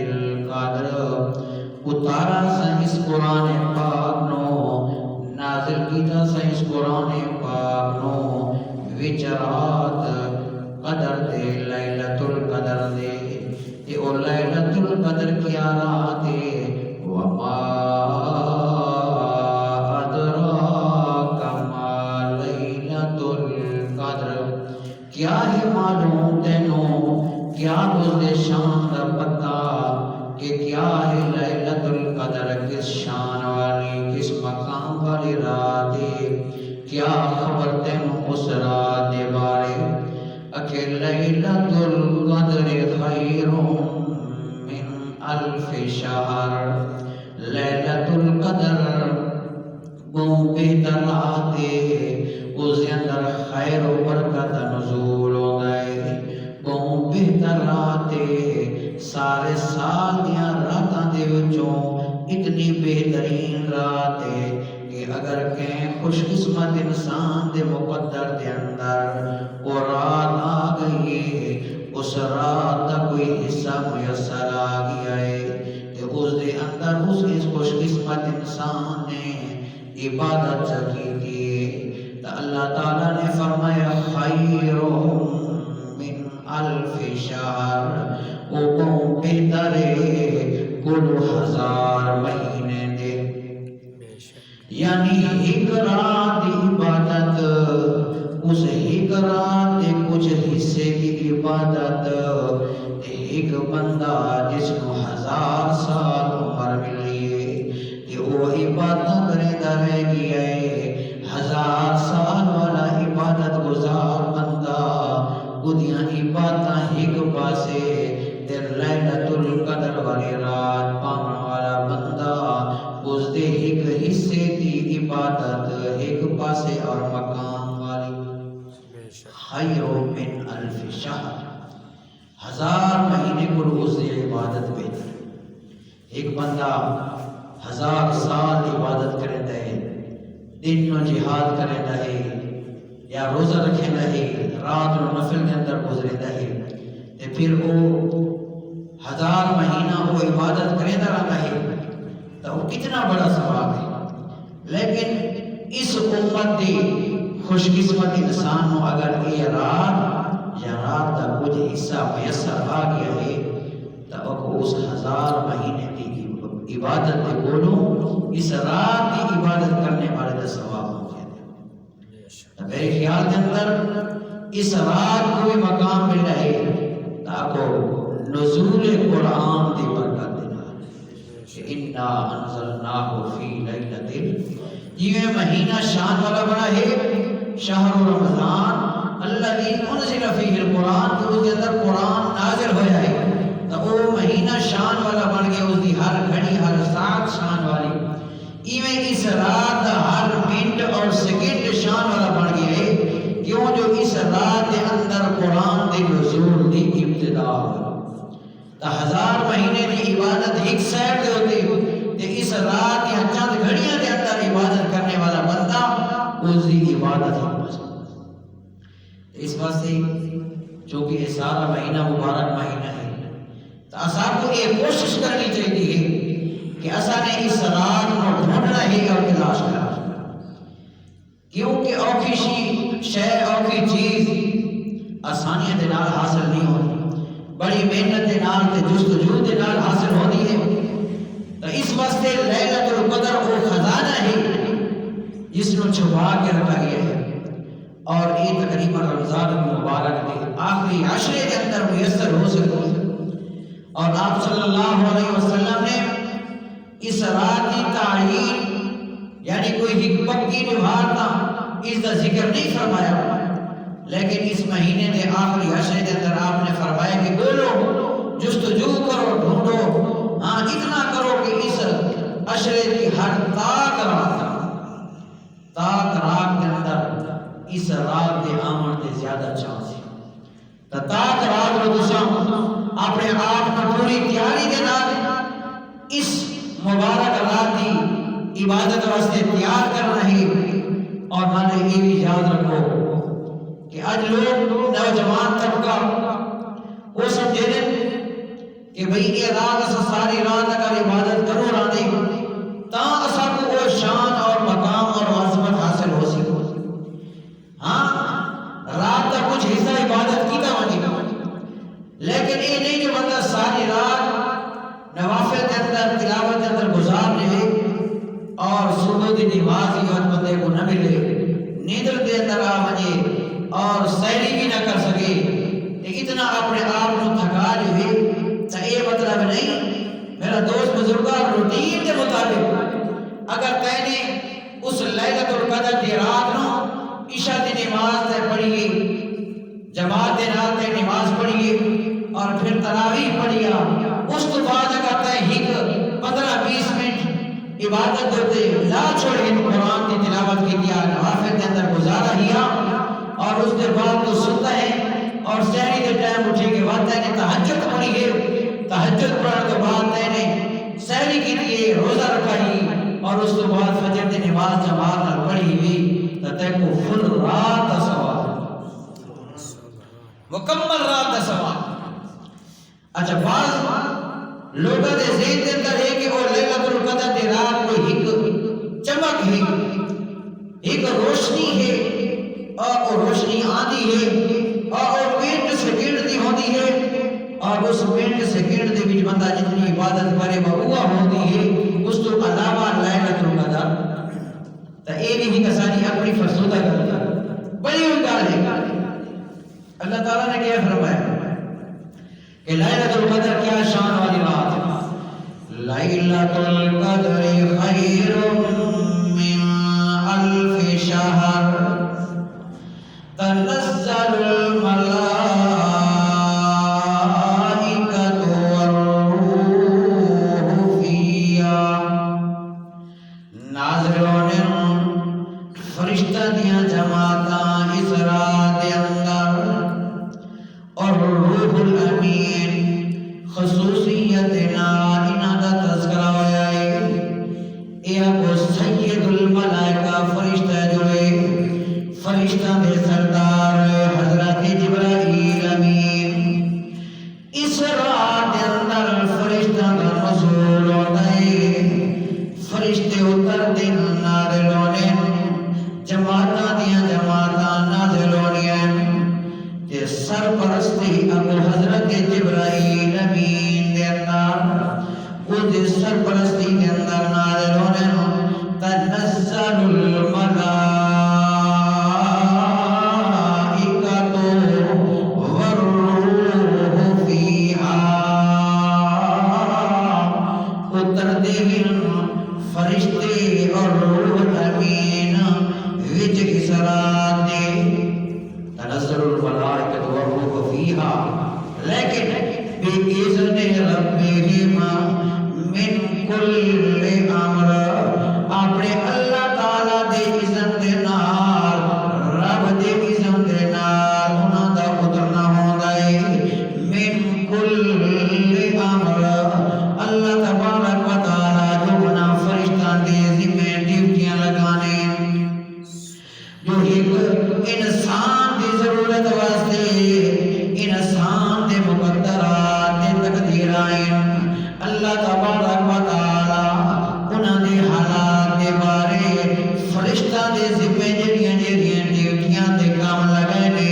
القدر اتارا سا اس قرآن پاک نو نازل کیتا سا اس قرآن پاک نو وچ رات قدر دے لیلۃ القدر دے تے او لیلۃ القدر کیا رات ہے وما ادراک ما لیلۃ القدر کیا ہے معلوم تینوں کیا بزد شان دا پتہ کہ کیا ہے لیلۃ القدر کس شان والی کس مقام والی رات ہے کیا خبر تینوں اس رات دے بارے کہ لیلۃ القدر خیر من الف شہر لیلۃ القدر بہت بہتر رات ہے اس اندر خیر و برکت نزول ہو گئے بہت بہتر رات ہے سارے سال دیاں راتاں دے وچوں اتنی بہترین رات ہے کہ اگر کہیں خوش قسمت انسان دے مقدر دے اندر وہ رات آ گئی ہے اس رات دا کوئی حصہ میسر آ گیا ہے کہ اس دے اندر اس خوش قسمت انسان نے عبادت کی تھی تو اللہ تعالیٰ نے فرمایا خیر من الف شہر وہ بہت بہتر ہے کل 1000 مہینے دے یعنی ایک رات عبادت اس ایک رات دے کچھ حصے کی عبادت ایک بندہ جس کو 1000 سال عمر ملی ہے کہ وہ عبادت کرتا رہ گیا ہے 1000 سال والا عبادت گزار بندہ خودیاں عبادتاں ایک پاسے تے لیلۃ القدر والی رات پاون والا بندہ اس دے ایک حصے دی عبادت ایک پاسے اور مقام والی خیر من الف شہر 1000 مہینے کو اس دی عبادت بہتر ایک بندہ 1000 سال عبادت کرے ہے دن نو جہاد کرے ہے یا روزہ رکھے ہے رات نو نفل کے اندر گزرے ہے تے پھر وہ 1000 مہینہ وہ عبادت کرے رہتا ہے تو وہ کتنا بڑا ثواب ہے لیکن اس امت دی خوش قسمت انسان نو اگر یہ رات یا رات کا کچھ حصہ میسر آ گیا ہے تو اس 1000 مہینے کی عبادت دے بولو اس رات کی عبادت کرنے والے کا ثواب ہو گیا تو میرے خیال کے اندر اس رات کو بھی مقام مل رہے تاکہ نزول قرآن دی برکت دینا کہ انا انزلناہ فی لیلۃ یہ مہینہ شان والا بڑا ہے شہر رمضان الذی انزل فیہ القرآن کہ اس کے اندر قرآن نازل ہویا ہے تو وہ مہینہ شان والا بن گیا اس دی ہر گھڑی ہر ساعت شان والی ایویں اس رات ہر منٹ اور سیکنڈ شان والا بن گیا ہے کیوں جو اس رات کے اندر قرآن دے نزول دی ابتدا ہو تو 1000 مہینے کی عبادت ایک سائڈ دے ہوتی تے اس رات یا چند گھڑیاں دے اندر عبادت کرنے والا بندہ اس دی عبادت ہی پسند اس واسطے چونکہ یہ سارا مہینہ مبارک مہینہ ہے تو اساں کو یہ کوشش کرنی چاہیے کہ اساں نے اس رات کو ڈھونڈنا ہے اور تلاش کرنا کیونکہ اوکھی شے اوکھی چیز آسانیاں دے نال حاصل نہیں ہوتی بڑی محنت دے نال تے جستجو دے نال حاصل ہوتی ہے تو اس واسطے لیلۃ القدر وہ خزانہ ہے جس کو چھپا کے رکھا گیا ہے اور یہ تقریباً رمضان المبارک کے آخری عشرے کے اندر میسر ہو سکتی ہے اور آپ صلی اللہ علیہ وسلم نے اس رات کی تعین یعنی کوئی حکمت کی نبھارتا اس کا ذکر نہیں فرمایا لیکن اس مہینے کے آخری عشرے کے اندر آپ نے فرمایا کہ بولو جستجو کرو ڈھونڈو ہاں اتنا کرو کہ اس عشرے کی ہر تاک رات کے اندر اس رات کے آمن کے زیادہ چانس ہے تو تاک رات کو دوسرا اپنے آپ کو پوری تیاری کے نال اس مبارک رات کی عبادت واسطے تیار کرنا ہے اور میں نے یہ بھی یاد رکھو کہ آج لوگ نوجوان طبقہ وہ سمجھے کہ کہ بھئی یہ رات اسا ساری رات اگر عبادت کرو راندے تا اسا کو وہ شان اور مقام اور عظمت حاصل ہو سی. ہاں رات کا کچھ حصہ عبادت کی تا ونی لیکن یہ نہیں کہ بندہ ساری رات نوافل کے اندر تلاوت کے اندر گزار لے اور صبح کی نماز ہی وقت بندے کو نہ ملے نیندر کے اندر آ ونجے اور سحری بھی نہ کر سکے اتنا اپنے آپ کو تھکا لے تو یہ مطلب نہیں. میرا دوست بزرگا روٹین کے مطابق اگر کہنے اس لیلۃ القدر کی رات نو عشاء کی نماز تے پڑھیے جماعت کے نال تے نماز پڑھیے اور پھر تراویح پڑھیا اس تو بعد اگر تے ہک 15-20 منٹ عبادت ہوتے لا چھوڑے قرآن کی تلاوت کی دیا نوافل کے اندر گزارا ہیا اور اس کے بعد تو سنتا ہے اور سحری کے ٹائم اٹھے کے بعد تے نے تہجد پڑھی ہے. تہجد پڑھنے کے بعد تے نے سحری کے لیے روزہ رکھا ہی اور اس کے بعد فجر کی نماز جماعت نال پڑھی ہوئی تو تے کو فل رات کا ثواب مکمل رات کا ثواب. اچھا بعض لوگوں کے ذہن کے اندر ہے کہ وہ لیلۃ القدر کی رات کوئی ایک چمک ہے ایک روشنی ہے اور وہ روشنی آتی ہے اور وہ منٹ سیکنڈ دی ہوتی ہے اور اس منٹ سیکنڈ دے وچ بندہ جتنی عبادت کرے وہ ہوتی ہے اس تو علاوہ لیلۃ القدر تو یہ بھی کسانی اپنی فرسودہ کرتا بڑی گل ہے. اللہ تعالیٰ نے کیا فرمایا کہ لیلۃ القدر کیا شان والی رات ہے. لیلۃ القدر خیر من الف شہر تنزل الملائکۃ والروح فیہا نازلون فرشتہ دیاں جماعتاں اس رات دے اندر اور روح الامین خصوصیت انہاں دا تذکرہ ہویا ہے. اے ابو سید الملائکہ فرشتہ جوڑے فرشتہ دے سردار حضرت جبرائیل امین اس رات دے اندر فرشتہ دا نزول ہوتا ہے. فرشتے اترتے نازل ہونے جماعتاں دیاں جماعتاں نازل ہونیاں تے سرپرستی ابو حضرت جبرائیل امین دے اندر وہ دے سرپرستی دے اندر نازل ہونے تنزل الملائکۃ والروح فیہا اترتے ہیں فرشتے اور روح الامین وچ اس رات دے تنزل الملائکۃ والروح فیہا لیکن بِإِذْنِ رَبِّهِمْ مِنْ كُلِّ امر اپنے اللہ تعالیٰ دے اذن دے نال رب دے اذن دے نال انہاں دا اترنا ہوندا ہے. من کل امر اللہ تبارک و تعالیٰ جو بنا فرشتہ دے ذمہ ڈیوٹیاں لگانے جو ایک انسان دی ضرورت واسطے انسان دے مقدرات دے تقدیرائیں اللہ تبارک و تعالیٰ انہاں دے حالات دے بارے فرشتہ دے ذمہ جڑیاں ڈیوٹیاں دے کام لگائے نے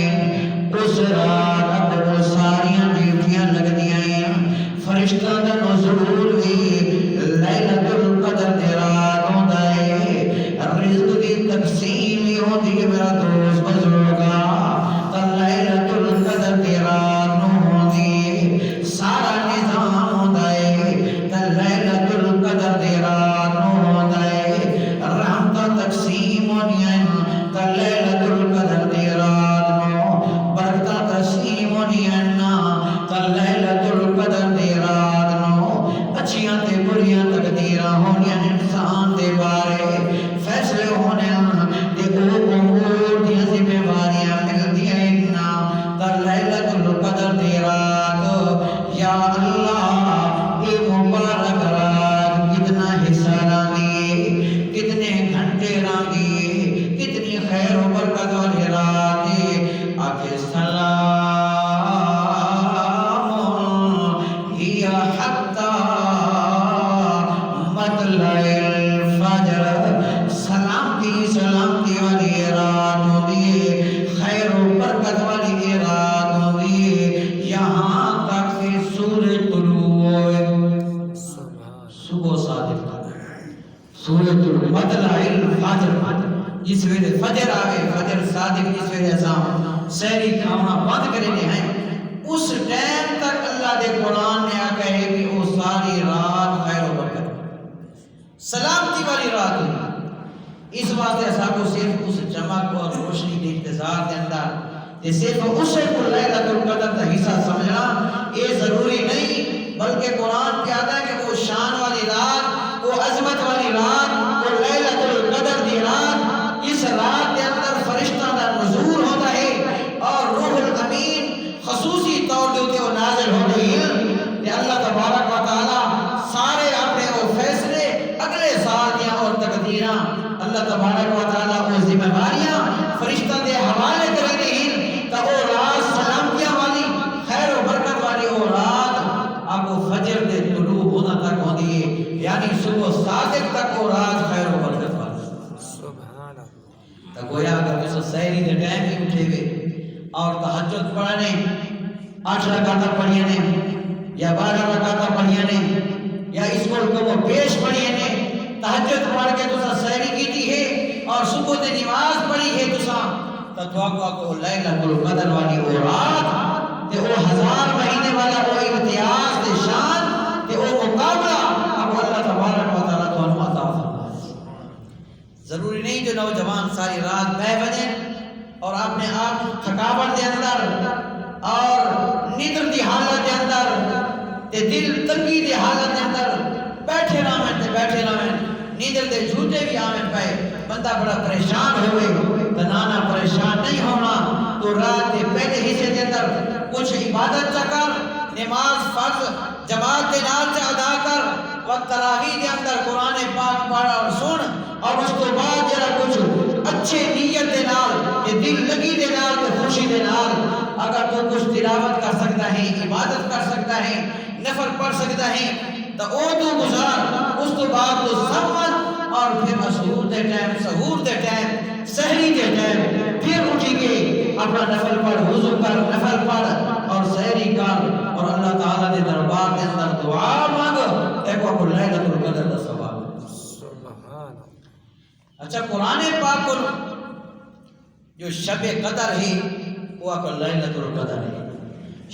اس رات اب ساریاں ڈیوٹیاں لگدیاں ہیں. فرشتہ دا نزول بھی لیلۃ القدر دے رات ہوندا ہے. رزق دی تقسیم ہی ہوندی ہے میرا دوست بزرگا تا لیلۃ القدر دے رات نو ہوندی سارا نظام ہوندا ہے تا لیلۃ القدر دے رات نو ہوندا ہے. رحمتاں تقسیم ہونیاں تا لیلۃ القدر دے رات نو برکتاں تقسیم ہونیاں تا لیلۃ القدر دے رات نو اچھیاں تے بریاں تقدیراں ہونیاں انسان دے بارے فیصلے ہونے تے او امور دیاں ذمہ داریاں ملدیاں تا لیلۃ القدر دے رات یا اللہ اے مبارک رات کتنا حصہ راندی کتنے گھنٹے راندی کتنی خیر و برکت والی رات آکے سلام یا قادر جس ویلے فجر آوے فجر صادق جس ویلے اساں سحری کھانا بند کرنے ہیں اس ٹائم تک اللہ دے قرآن نے آ کہے کہ وہ ساری رات خیر و برکت سلامتی والی رات ہوئی اس واسطے اساں کو صرف اس چمک اور روشنی کے انتظار کے اندر کہ صرف اسے کو لیلۃ القدر کا حصہ سمجھنا یہ ضروری نہیں بلکہ قرآن کہتا ہے کہ وہ شان والی رات وہ عظمت والی رات وہ لیلۃ القدر دی رات اس رات کے اندر فرشتہ کا نزول ہوتا ہے اور روح الامین خصوصی طور پہ وہ نازل ہوتے ہیں کہ اللہ تبارک و تعالی سارے اپنے وہ فیصلے اگلے سال دیا اور تقدیراں اللہ تبارک و تعالی وہ ذمہ داریاں فرشتہ کے حوالے کرتے ہیں تو وہ رات سلامتیاں والی خیر و برکت والی وہ رات اب وہ فجر کے طلوع ہونا تک ہوتی ہے یعنی صبح صادق تک وہ رات خیر و برکت والی سبحان اللہ تو گویا اگر کسی سحری کے ٹائم ہی اٹھے ہوئے اور تہجد پڑھنے 8 رکعتیں پڑھیے نے یا 12 رکعتیں پڑھیے نے یا اس کو وہ پیش پڑھیے نے تہجد پڑھ کے تسا سحری کیتی ہے اور صبح کی نماز پڑھی ہے تسا تو دعا کو لیلۃ القدر والی وہ رات تے وہ 1000 مہینے والا وہ امتیاز تے شان تے وہ مقابلہ اب اللہ تبارک و تعالی تو عطا فرمائے ضروری نہیں جو نوجوان ساری رات بہ بجے اور اپنے آپ تھکاوٹ دے اندر اور نیندر دی حالت دے اندر تے دل تنگی دی حالت دے اندر بیٹھے رہن نیندر دے جھوٹے بھی آمن پائے بندہ بڑا پریشان ہوئے بنانا پریشان نہیں ہونا تو رات کے پہلے حصے کے اندر کچھ عبادت کر نماز فرض جماعت کے نال سے ادا کر وقت تراویح کے اندر قرآن پاک پڑھ اور سن اور اس کے بعد جرا کچھ اچھے نیت دے نال کہ دل لگی دے نال کہ خوشی دے نال اگر تو کچھ تلاوت کر سکتا ہے عبادت کر سکتا ہے نفل پڑھ سکتا ہے تو او تو گزار اس کے بعد تو سمت اور پھر سحور دے ٹائم سحری دے ٹائم پھر اٹھی کے اپنا نفل پڑھ وضو کر نفل پڑھ اور سحری کر اور اللہ تعالیٰ دے دربار کے اندر دعا مانگ دیکھو لیلۃ القدر کا ثواب اچھا قرآن پاک کو جو شب قدر ہے وہ کو لیلۃ القدر ہے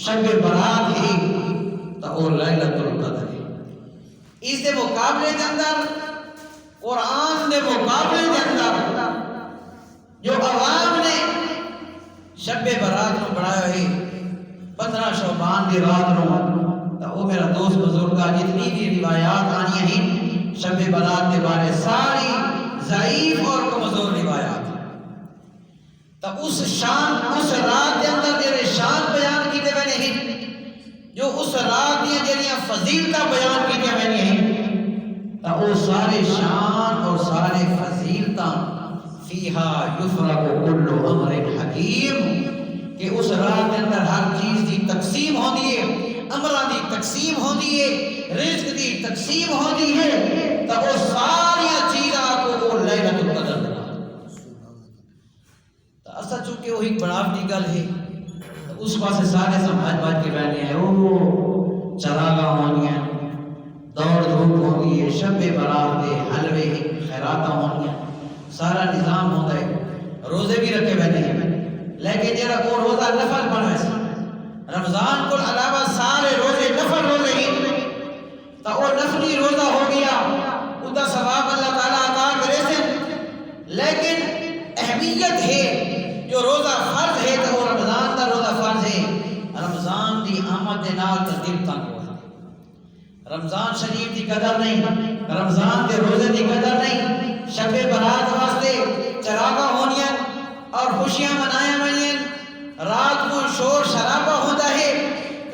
شب برات ہے تو وہ لیلۃ القدر ہے اس دے مقابلے کے اندر قرآن دے مقابلے کے اندر جو عوام نے شب برات کو بڑھایا ہے 15 شعبان دی رات نو تو وہ میرا دوست بزرگا جتنی بھی روایات آنی ہیں شب برات کے بارے ساری ضعیف اور کمزور روایات تو اس رات کے اندر جڑے شان بیان کیتے ہوئے ہیں جو اس رات دی جڑیاں فضیلتاں بیان کیتے ہوئے ہیں تو وہ سارے شان اور سارے فضیلتاں فیہا یفرق کل امر حکیم کہ اس رات کے اندر ہر چیز دی تقسیم ہوتی ہے امراں دی تقسیم ہوتی ہے رزق دی تقسیم ہوتی ہے تو وہ ساری چیزاں کو وہ لیلۃ القدر بنا تو اصل چونکہ وہی بڑھاوٹی گل ہے تو اس پاسے سارے سمجھ کے بیٹھے ہیں وہ چراغاں ہونی ہیں دوڑ دھوپ ہونی ہے شب برات دے حلوے خیراتاں ہونی ہیں سارا نظام ہوتا ہے روزے بھی رکھے بیٹھے ہیں لیکن جڑا وہ روزہ نفل پڑھا ہے رمضان کو علاوہ سارے روزے نفل روزے ہیں تو وہ نفلی روزہ ہو گیا اس کا ثواب اللہ تعالیٰ عطا کرے سے لیکن اہمیت ہے جو روزہ فرض ہے تو وہ رمضان کا روزہ فرض ہے رمضان دی آمد دے نال تے دل تنگ ہوا رمضان شریف دی قدر نہیں رمضان کے روزے دی قدر نہیں شب برات واسطے چراغاں ہونیاں اور خوشیاں منایا منیاں رات کو شور شرابہ ہوتا ہے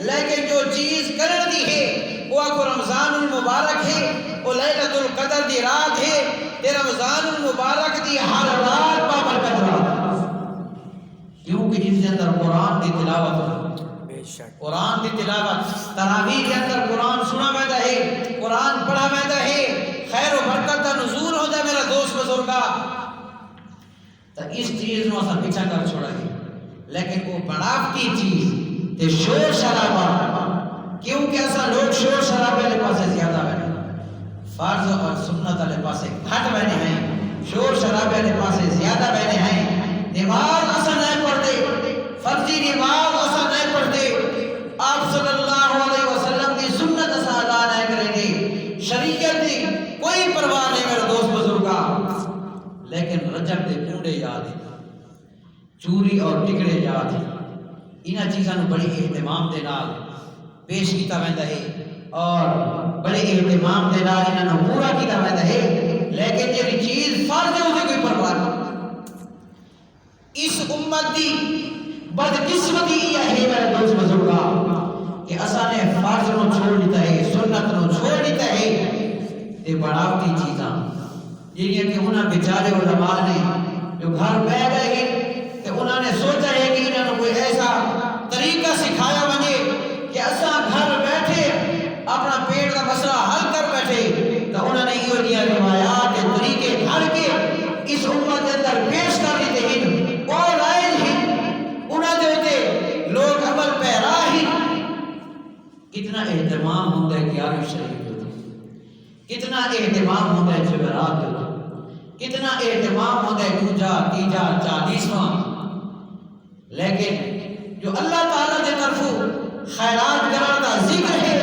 لیکن جو چیز کرن دی ہے وہ کو رمضان المبارک ہے وہ لیلۃ القدر دی رات ہے تے رمضان المبارک دی ہر رات بابرکت رات کیونکہ جس کے اندر قرآن دی تلاوت بے شک قرآن دی تلاوت تراویح کے اندر قرآن سنا ویدا ہے قرآن پڑھا ویدا ہے خیر و برکت کا نزول ہوتا ہے میرا دوست بزرگا تو اس چیز نو اسا پیچھا کر چھوڑا ہے لیکن وہ بڑھاوٹی چیز تے شور شرابہ کیونکہ ایسا لوگ شور شرابے کے پاسے زیادہ بیٹھے فرض اور سنت والے پاسے گھٹ بیٹھے ہیں شور شرابے نے پاسے زیادہ بہنے ہیں، نماز اصل نہیں پڑھتے، فرضی نماز اصل نہیں پڑھتے، آپ صلی اللہ علیہ وسلم کی سنت اصل ادا نہیں کریں گے، شریعت کی کوئی پرواہ نہیں میرے دوست بزرگا، لیکن رجب دے کنڈے یاد ہیں، چوری اور ٹکڑے یاد ہیں، انہاں چیزاں نوں بڑی اہتمام دے نال پیش کیتا ویندا ہے اور بڑے اہتمام دے نال انہاں نوں پورا کیتا ویندا ہے، لیکن جڑی چیز فرض ہے اس کوئی پرواہ نہیں۔ اس امت دی بدقسمتی یہ ہے میرے دوست بزرگا کہ اساں نے فرض نو چھوڑ دیتا ہے، سنت نو چھوڑ دیتا ہے تے بڑاوٹی چیزاں جڑیاں کہ انہاں بیچارے علماء نے جو گھر بیٹھ گئے ہیں تے انہاں نے سوچا ہے کہ انہاں کوئی ایسا طریقہ سکھایا بنے کہ اساں گھر بیٹھے اپنا پیٹ کا مسئلہ حل کر بیٹھے، تو انہوں نے یہ روایات کے طریقے گھر کے اس امت کے اندر پیش کر دیتے ہیں، اور لائن ہیں انہوں نے ہوتے لوگ عمل پیرا ہی۔ کتنا اہتمام ہوتا ہے 11ویں شریف ہوتی، کتنا اہتمام ہوتا ہے جمعرات ہوتی، کتنا اہتمام ہوتا ہے دوجا تیجا 40واں، لیکن جو اللہ تعالیٰ کے طرف خیرات کرنے کا ذکر ہے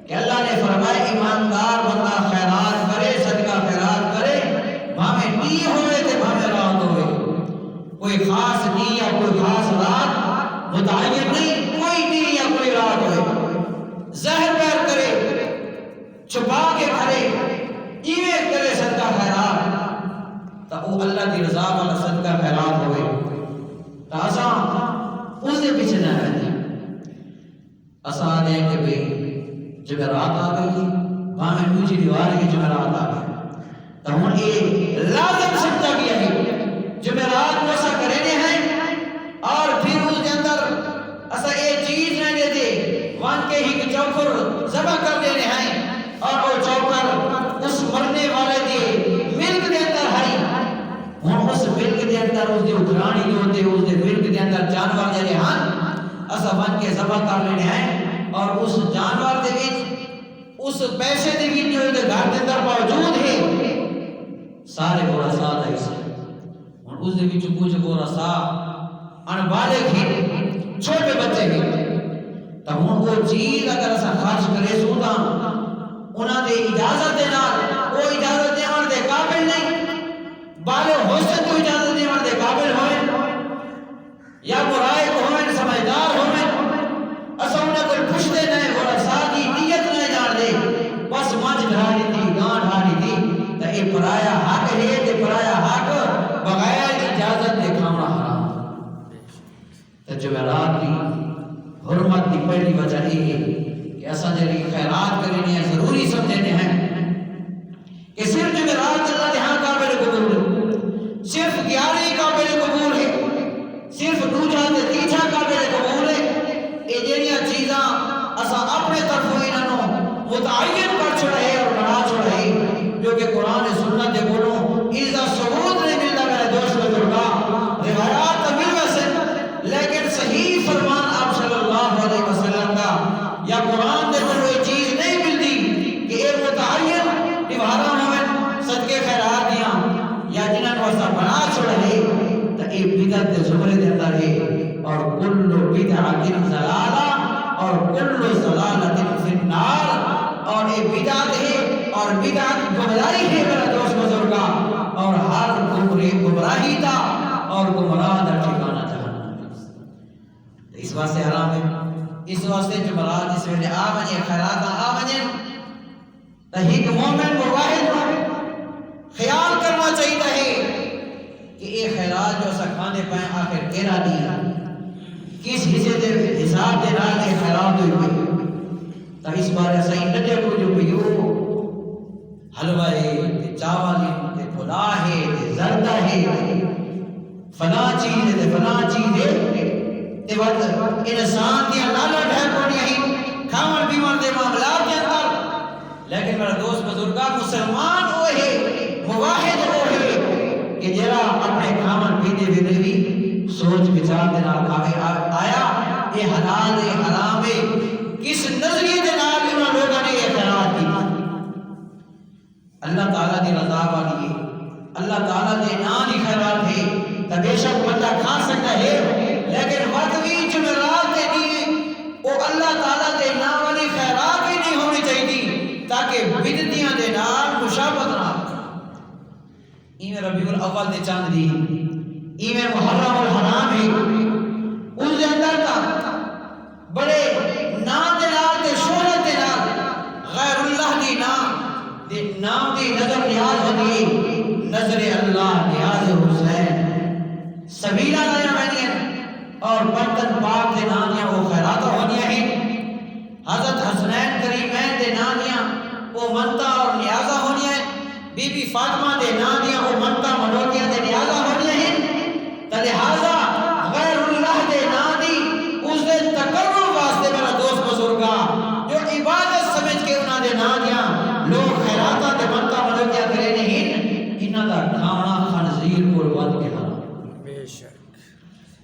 کہ اللہ نے فرمایا ایماندار بندہ خیرات کرے، صدقہ خیرات کرے، بھامے نی ہوئے تے بھامے رات ہوئے، کوئی خاص نی یا کوئی خاص رات متعین نہیں، کوئی نی یا کوئی رات ہوئے، زہر پیر کرے، چھپا کے کرے، ایویں کرے صدقہ خیرات، تو وہ اللہ کی رضا والا صدقہ خیرات ہوئے، تو اساں اس دے پیچھے نہ رہتے، اساں دے کہ بھئی جمعرات آ گئی، وہاں میں دوسری دیوار کی جمعرات آ گئی، تو ہم یہ لازم سمجھا گیا ہے جمعرات کو ایسا کرنے ہیں، اور پھر اس کے اندر ایسا ایک چیز نہیں دیتے وہاں کے ہی چوکر ذبح کر دینے ہیں، اور وہ چوکر اس مرنے والے کے ملک کے اندر ہے، ہم اس ملک کے اندر اس کی اترانی جو ہوتے اس کے ملک کے اندر جانور جڑے ہیں ایسا بن کے ذبح کر لینے ہیں، اور اس جانور دے وچ اس پیسے دے وچ جو دے گھر دے اندر موجود ہے سارے گورا سا دا حصہ، اور اس دے وچ کچھ گورا سا ان بالغ ہی چھوٹے بچے بھی، تو ہن وہ چیز اگر اسا خرچ کرے سو تاں انہاں دے اجازت دے نال، وہ اجازت دیون دے قابل نہیں، بالغ ہو سکتے تو اجازت دیون دے قابل ہوئے یا برائے کو ہوئے سمجھدار ہوئے، اسا انہیں کوئی پوچھتے نہیں، گورا سادی نیت نہیں جان دے، بس مجھ ڈھاری تھی گان ڈھاری تھی، تو یہ پرایا حق ہے، تے پرایا حق بغیر اجازت دے کھانا حرام، تو جمعرات کی حرمت کی پہلی وجہ یہ ہے کہ اسا جڑی خیرات کرنی ہے ضروری سمجھنے ہیں کہ صرف جمعرات اللہ کے ہاں قابل قبول ہے، صرف 11 قابل قبول ہے، صرف دوجا تے تیجا قابل قبول ہے، یہ جڑیاں چیزاں اسا اپنے طرفوں انہاں نوں متعین کر چھڑے اور بنا چھڑے جو کہ قرآن سنت دے بولوں اس دا ثبوت نہیں ملتا میرے دوست بزرگا، روایات تو مل ویسے لیکن صحیح فرمان آپ صلی اللہ علیہ وسلم کا یا قرآن دے بولوں یہ چیز نہیں ملتی کہ ایک متعین نبھارا ہوئے صدقے خیرات دیاں یا جنہاں کو اسا بنا چھڑے تو ایک بدعت دے زمرے دے اندر ہے، اور کل بدعت ضلالہ اور کل ضلالۃ فی النار، اور یہ بدعت ہے اور بدعت گمراہی ہے میرا دوست بزرگا، اور ہر گمراہی دا اور گمراہ دا ٹھکانہ جہنم، اس واسطے حرام ہے، اس واسطے جمعرات اس ویلے آ ونجے خیرات آ ونجے تو ایک مومن مواحد خیال کرنا چاہیے ہے کہ یہ خیرات جو اسا کھانے پائیں آخر کیرا دیا کس حصے دے حساب دے نال یہ خیرات ہوئی پئی، تو اس بارے صحیح نجے کو جو پیو حلوہ ہے تے چاول ہے تے پھلا ہے تے زردہ ہے فلاں چیز ہے تے فلاں چیز ہے تے وقت انسان دیا لالا ڈھیر کونی ہے کھاون پیون دے معاملات کے اندر، لیکن میرا دوست بزرگا مسلمان وہ ہے مواحد وہ ہے کہ جرا اپنے کھاون پیندے ویلے بھی سوچ بچار دے نال کھاوے آیا یہ حلال ہے حرام ہے، کس نظریے دے نال لوگوں نے یہ خیرات کی، اللہ تعالیٰ دی رضا والی ہے، اللہ تعالیٰ دے نام ہی خیرات ہے تو بے شک بندہ کھا سکتا ہے، لیکن وقت بھی جمعرات دے نہیں وہ اللہ تعالیٰ دے نام والی خیرات ہی نہیں ہونی چاہیے تاکہ بدعتیاں دے نام مشابہت نہ ایویں ربیع الاول دے چاند دی ایویں محرم الحرام ہے اس دے اندر تا بڑے نام دے نال تے شہرت دے نال غیر اللہ دی نام دی نظر نیاز ہوتی نظر اللہ نیاز حسین سبیلہ لایا میں اور برتن پاک دے نانیاں وہ خیرات ہونیاں ہیں، حضرت حسنین کریمین دے نانیاں وہ منتا اور نیازہ ہونیاں ہیں، بی بی فاطمہ دے نانیاں وہ منتا منوتیاں دے نیازہ ہونیاں ہیں، تو لہذا غیر اللہ دے نانی اس دے تقرب واسطے میرا دوست بزرگا جو عبادت سمجھ کے انہاں دے نانیاں لوگ خیراتہ دے منتا منوتیاں کرے نہیں انہاں دا کھانا خنزیر کو ود کے حرام بے شک۔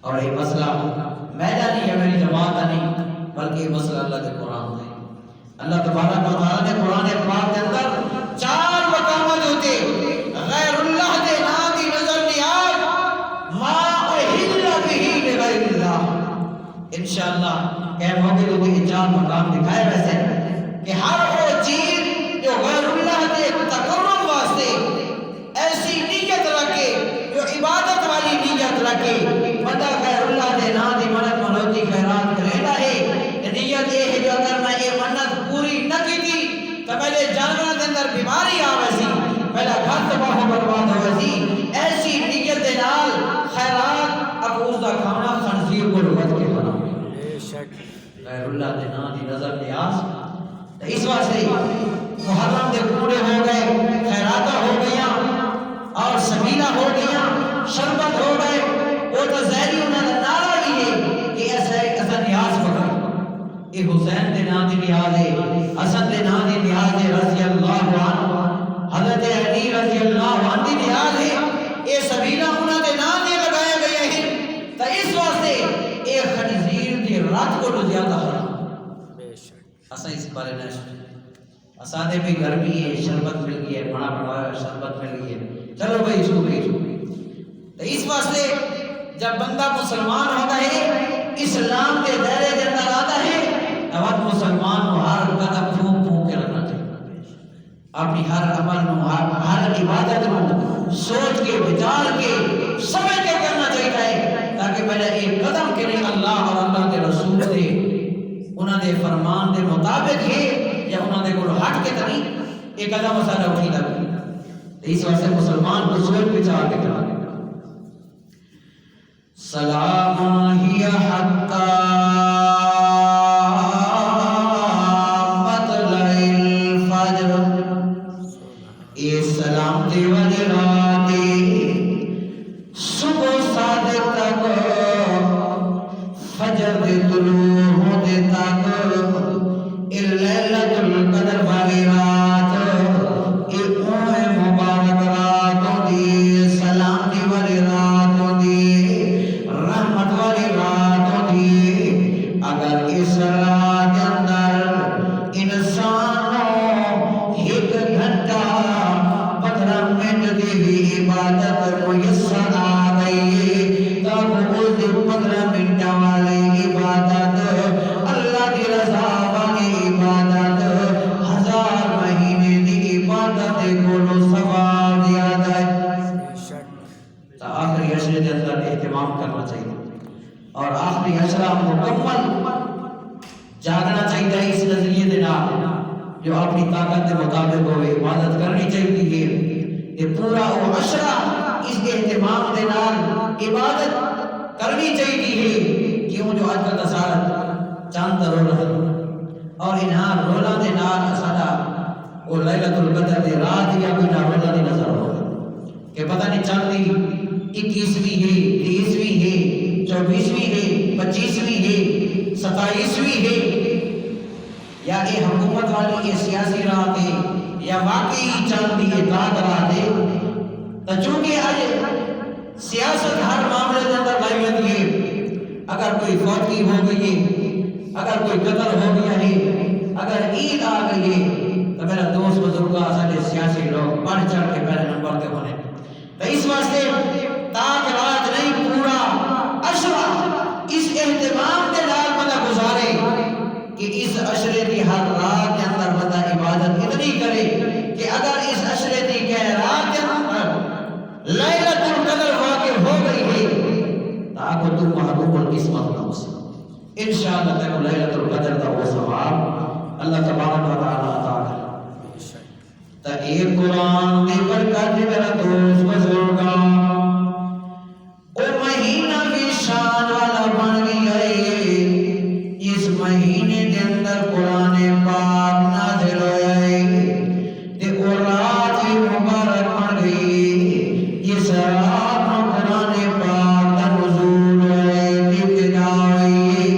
اور یہ مسئلہ میرا نہیں ہے، میری جماعت نہیں، بلکہ یہ مسئلہ اللہ کے قرآن ہے۔ اللہ تبارک و تعالیٰ نے قرآن پاک کے اندر 4 مقامات ہوتے غیر اللہ دے نام دی نظر نیاز ما احل به لغیر اللہ۔ انشاءاللہ کہ موقع ہوتے یہ 4 مقام دکھائے ویسے کہ ہر وہ چیز جو غیر اللہ دے تقرب واسطے ایسی نیت رکھے جو عبادت والی نیت رکھے بندہ غیر اللہ دے نام دی منت منوتی خیرات کرے نہ ہے نیت یہ ہے جو اگر میں یہ منت پوری نہ کی تھی تو پہلے جانور کے اندر بیماری آوے سی، پہلا گھر تباہ و برباد ہوئے سی، ایسی نیت دے نال خیرات اب اس دا کھانا خنزیر کو لغت کے حرام بے شک۔ غیر اللہ دے نام دی نظر نیاز تو اس واسطے محرم دے پورے ہو گئے، خیراتہ ہو گیا اور سبیلہ ہو گیا، شربت ہو گئے، وہ تو زہری انہوں نے نعرہ بھی ہے کہ ایسا نیاز پکڑ یہ حسین دے نام دی نیاز ہے، حسن دے نام دی نیاز ہے رضی اللہ عنہ، حضرت علی رضی اللہ عنہ دی نیاز ہے، یہ سبیلہ انہوں نے نام دی لگائے گئے ہیں تو اس واسطے یہ خنزیر دی رات کو زیادہ حرام بے شک۔ اسا اس بارے نہ اسادے بھی گرمی ہے، شربت مل گئی ہے، بڑا بڑا شربت مل گئی ہے، چلو بھائی اس کو بھیجو تو اس واسطے جب بندہ مسلمان ہوتا ہے اسلام کے دائرے کے اندر آتا ہے تو مسلمان کو ہر قدم پھونک پھونک کے رکھنا چاہیے، اپنی ہر عمل ہر عبادت کو سوچ کے بچار کے سمجھ کے کرنا چاہیے تاکہ پہلے ایک قدم کے لیے اللہ اور اللہ کے رسول دے انہوں نے فرمان دے مطابق ہے یا انہوں نے کوئی ہٹ کے تری ایک قدم مسئلہ اٹھی تھا اس واسطے مسلمان کو سوچ بچار کے کرنا سلام ہی حتی مطلع الفجر، یہ سلامتی والی رات صبح صادق تک فجر دے طلوع ہونے تک لیلۃ القدر والی رات یہ مبارک رات ہوتی، سلامتی والی رات ہوتی، رحمت والی رات ہوتی۔ اگر اس رات کے اندر انسانوں 1 گھنٹہ 15 منٹ کی بھی عبادت میسر آ گئی تب اس 15 منٹ والی عبادت اللہ کی رضا والی عبادت 1000 مہینے کی عبادت کو ثواب دیا جائے۔ تو آخری عشرے کے اندر اہتمام کرنا چاہیے اور آخری عشرہ مکمل جاگنا چاہیے اس نظریے دے نال جو اپنی طاقت کے مطابق ہوئے عبادت کرنی چاہیے کہ پورا وہ عشرہ اس کے اہتمام دے نال عبادت کرنی چاہیے کیوں جو آج کل سارا چاند رولا ہے اور انہاں رولا دے نال سارا وہ لیلۃ القدر دے رات یا کوئی نہ رولا دی نظر ہو کہ پتہ نہیں چاندی 21ویں ہے 23ویں ہے 24ویں ہے 25ویں ہے 27ویں ہے یا یہ حکومت والی یہ سیاسی رات ہے یا واقعی چاندی یہ رات ہے تو چونکہ آج سیاست ہر معاملے کے اندر لائی ہوتی ہے، اگر کوئی فوتگی ہو گئی ہے، اگر کوئی قتل ہو گیا ہے، اگر عید آ گئی ہے تو میرا دوست بزرگاں سارے سیاسی لوگ بڑھ چڑھ کے پہلے نمبر کے ہونے تو اس واسطے تاکہ رات نہیں پورا عشرہ اس اہتمام کے نال بندہ گزارے کہ اس عشرے کی ہر رات کے اندر بندہ عبادت اتنی کرے کہ اگر اس عشرے کی کہہ رات کے اندر لیلۃ القدر واقع ہو گئی ہے تاکہ تم محروم القسمت نہ ہو سکے انشاءاللہ تک لیلۃ القدر کا وہ ثواب اللہ تبارک و تعالی عطا کرے تا ایک قرآن کی برکت میرا دوست بزرگا او مہینہ بھی شان والا بن گیا ہے اس مہینے کے اندر قرآن پاک نازل ہویا ہے تے او رات بھی مبارک بن گئی اس رات میں قرآن پاک کا نزول ہوئے ابتدا ہوئی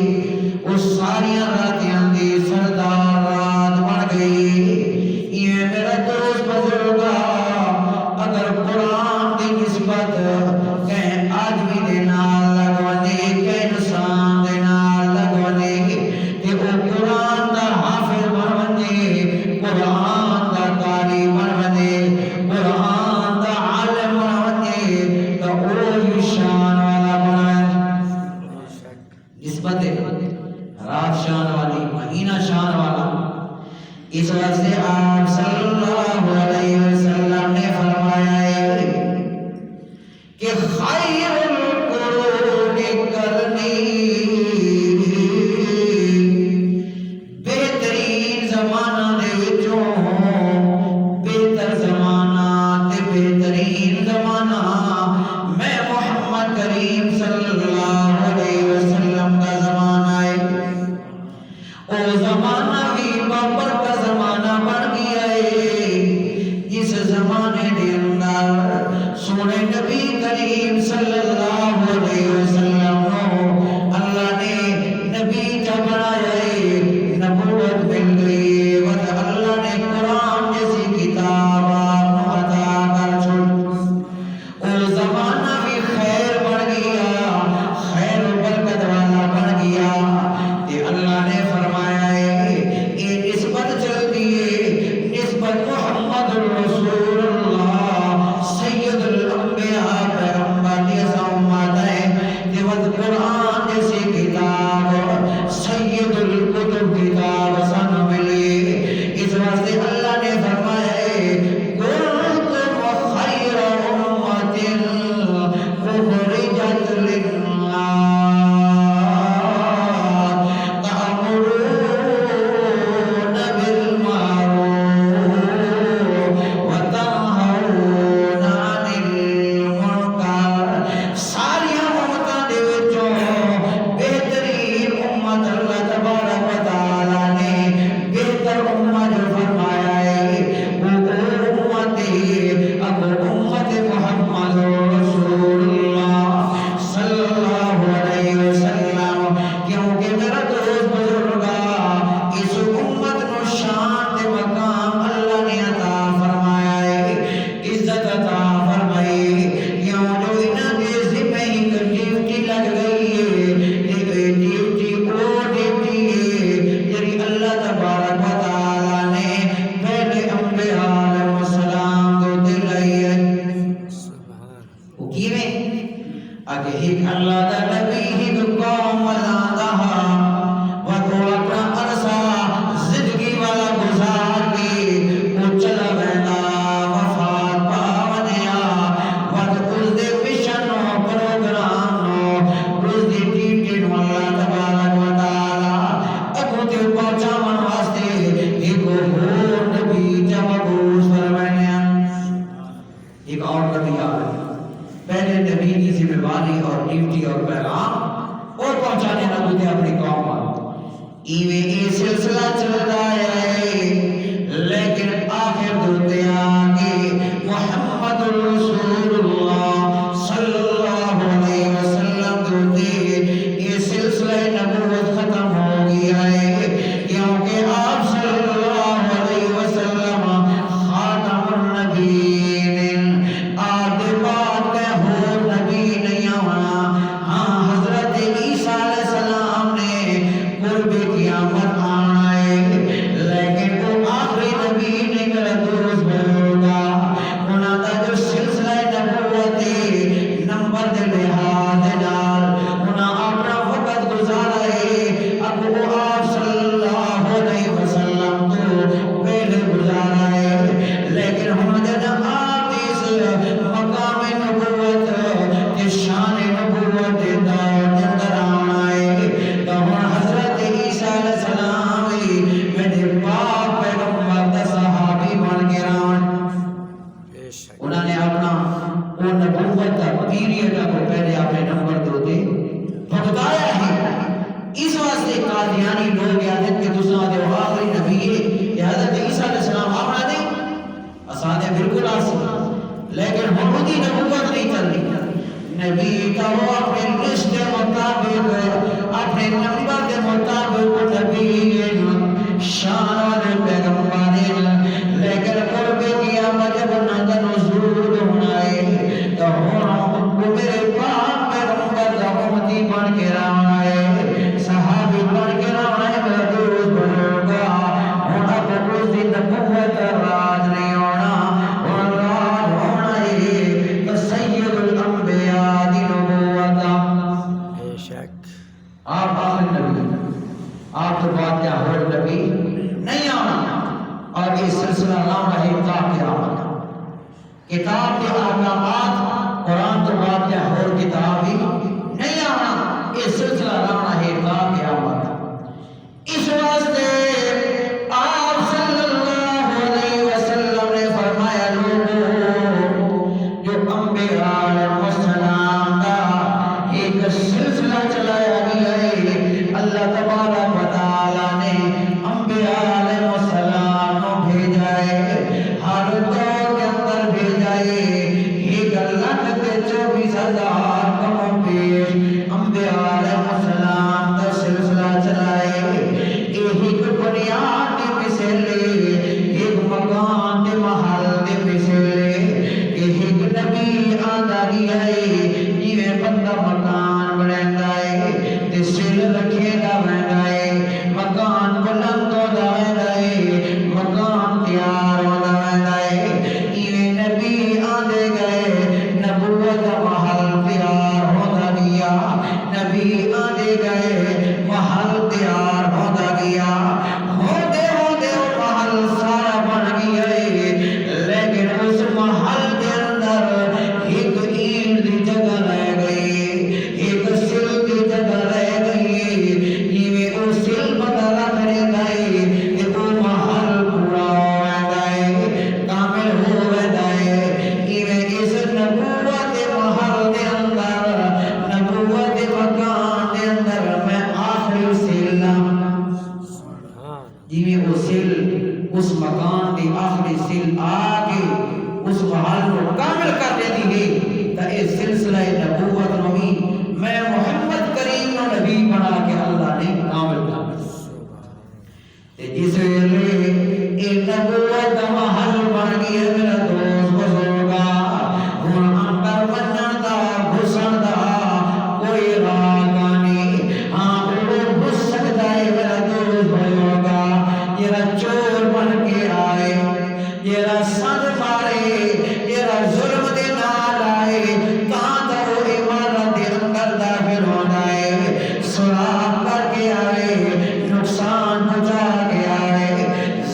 اس ساری راتیاں دی سردار رات بن گئی یہ میرا دوست بزرگا اگر قرآن کی نسبت کہیں آدمی دے نال لگوانے کہیں انسان دے نال لگوانے کہ وہ قرآن دا حافظ بنوانے قرآن دا قاری بنوانے قرآن دا عالم بنوانے تو وہی شان والا بنوانے نسبت رات شان والی مہینہ شان والا اس واسطے آپ صلی اللہ علیہ وسلم نے فرمایا ہے کہ خیر القرون قرنی بہترین زمانہ دے وچوں بہتر زمانہ تے بہترین زمانہ میں محمد کریم صلی اللہ علیہ وسلم کا زمانہ ہے او زمانہ بھی بابر کا زمانہ بن گیا ہے اس زمانے دے اندر سونے نبی کریم صلی اللہ علیہ وسلم کو اللہ نے نبی کا بنایا ہے نبوت مل گئی اور اللہ نے قرآن جیسی کتاب آپ کو عطا کر چھوڑ او زمانہ بھی خیر بن گیا خیر و برکت والا بن گیا کہ اللہ نے فرمایا ہے یہ نسبت چلتی ہے نسبت محمد رسول اللہ سید الانبیاء پیغمبر جیسا امت ہے کہ قرآن جیسی کتاب سید الکتب کتاب سن ملی اس واسطے اللہ نے فرمایا ہے کنتم خیر امت اخرجت للناس ایک اور قضیہ ہے پہلے نبی کی ذمہ داری اور ڈیوٹی اور پیغام اور پہنچانے نبوت اپنی قوم پر یہ سلسلہ چلتا ہے لیکن آخر دوتے آگے محمد رسول اللہ صلی اللہ علیہ وسلم دوتے یہ سلسلہ نبوت ختم ہو گیا ہے کیونکہ آپ صلی اللہ علیہ وسلم خاتم النبی لیکن تو اپنے لسٹ کے مطابق اپنے نمبر کے مطابق نبی شان پیغمبر لیکن قرب قیامت جب نظر نزول ہونا ہے تو وہ میرے پاک پیغمبر کا امتی بن کے رہا ہے صحابی بن کے رہا ہے میرا دوست بنوگا ہونا کو اس دن نبوت راج نہیں ہونا اور راج ہونا ہے تو سید الانبیاء دی نبوت بے شک آپ آخر نبی آپ تو بات کیا ہو نبی نہیں آنا اور یہ سلسلہ نام ہے کتاب کے احکامات قرآن تو بات کیا ہو کتاب ہی نہیں آنا یہ سلسلہ نام ہے اس واسطے آپ صلی اللہ علیہ وسلم نے فرمایا لوگوں جو انبیاء علیہ السلام کا ایک سلسلہ چلایا گیا ہے اللہ تبارک و تعالی نے انبیاء علیہ السلام کو بھیجا ہے ہر دور کے اندر بھیجا ہے 1,24,000 کم پیش انبیاء علیہ السلام کا سلسلہ چلائے ایک بنیاد کے مثلے ایک مکان کے محل کے مثلے ایک نبی آدھا گیا ہے یہ بندہ مکان بنائندا ہے تے سل رکھے گا بنائندا ہے مکان بلند ہو جائے ہے مکان تیار ہو جائے ہے یہ نبی آدھے گئے نبوت محل تیار ہو گیا نبی آدھے گئے محل تیار ہو گیا ہوتے محل سارا بن گیا ہے لیکن اس محل کے اندر ایک اینٹ دی جگہ رہ گئی ایک سل دی جگہ رہ گئی یہ وہ سل پتہ رکھنے گئے کہ وہ محل پورا ہو گئے کامل ہو گئے یہ اس نبوت محل کے اندر نبوت مکان کے اندر میں آخری سل جی وہ سل اس مکان کی آخری سل آگے اس محل کو کامل کر دیتی ہے تو یہ سلسلہ نبوت نبی میں محمد کریم و نبی بنا کے اللہ نے کامل کر جس ویلے یہ نبوت محل بن گیا میرا دوست بزرگا ہن اندر بنن دا گھسن دا کوئی راہ نہیں ہاں وہ گھس سکتا ہے میرا دوست بزرگا یہ چور بن کے آئے یہ سن مارے یہ ظلم دے نال آئے تاں تے وہ عمارت دے اندر داخل ہونا ہے سراغ کر کے آئے نقصان پہنچا کے آئے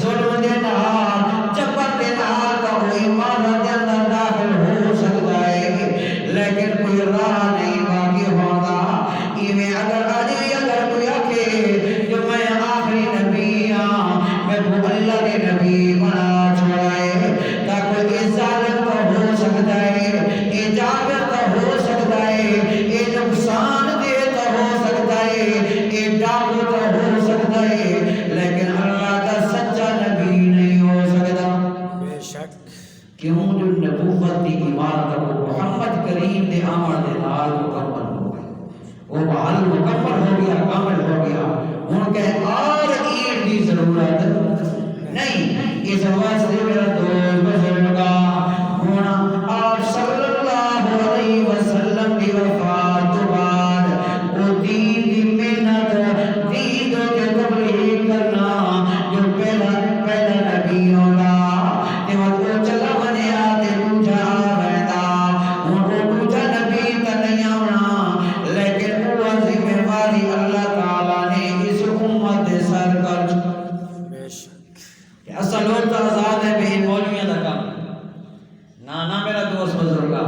ظلم دے نال جبر دے نال تو وہ عمارت دے اندر داخل ہو سکتا ہے لیکن کوئی راہ نہیں باقی ہوگا ایویں اگر اگر کوئی آکے جو میں آخری نبی ہاں میں کو اللہ کے نبی بنا چھوڑائے تاکہ یہ ظالم تو ہو سکتا ہے یہ جابر تو ہو سکتا ہے یہ نقصان دے تو ہو سکتا ہے یہ ڈاکو تو ہو سکتا ہے لیکن اللہ کا سچا نبی نہیں ہو سکتا بے شک کیوں جو نبوت کی عمارت کو محمد کریم دے آمد دے نال مکمل ہو گئی وہ محل مکمل ہو گیا کامل ہو گیا ان کے اور اینٹ کی ضرورت نہیں اس واسطے میرا دوست بزرگا ہونا آپ صلی اللہ علیہ وسلم کی وفات کے بعد وہ دین کی محنت دین کے تبلیغ کرنا جو پہلا نبی ہوگا کہ وہ چلا بنے آتے دوجا رہتا ان کو دوجا نبی تا نہیں آنا لیکن وہ ذمہ داری اللہ تعالیٰ نے اس امت سر کر اصل لوگ تو آزاد ہے بہن مولویاں دا کام نانا میرا دوست بزرگا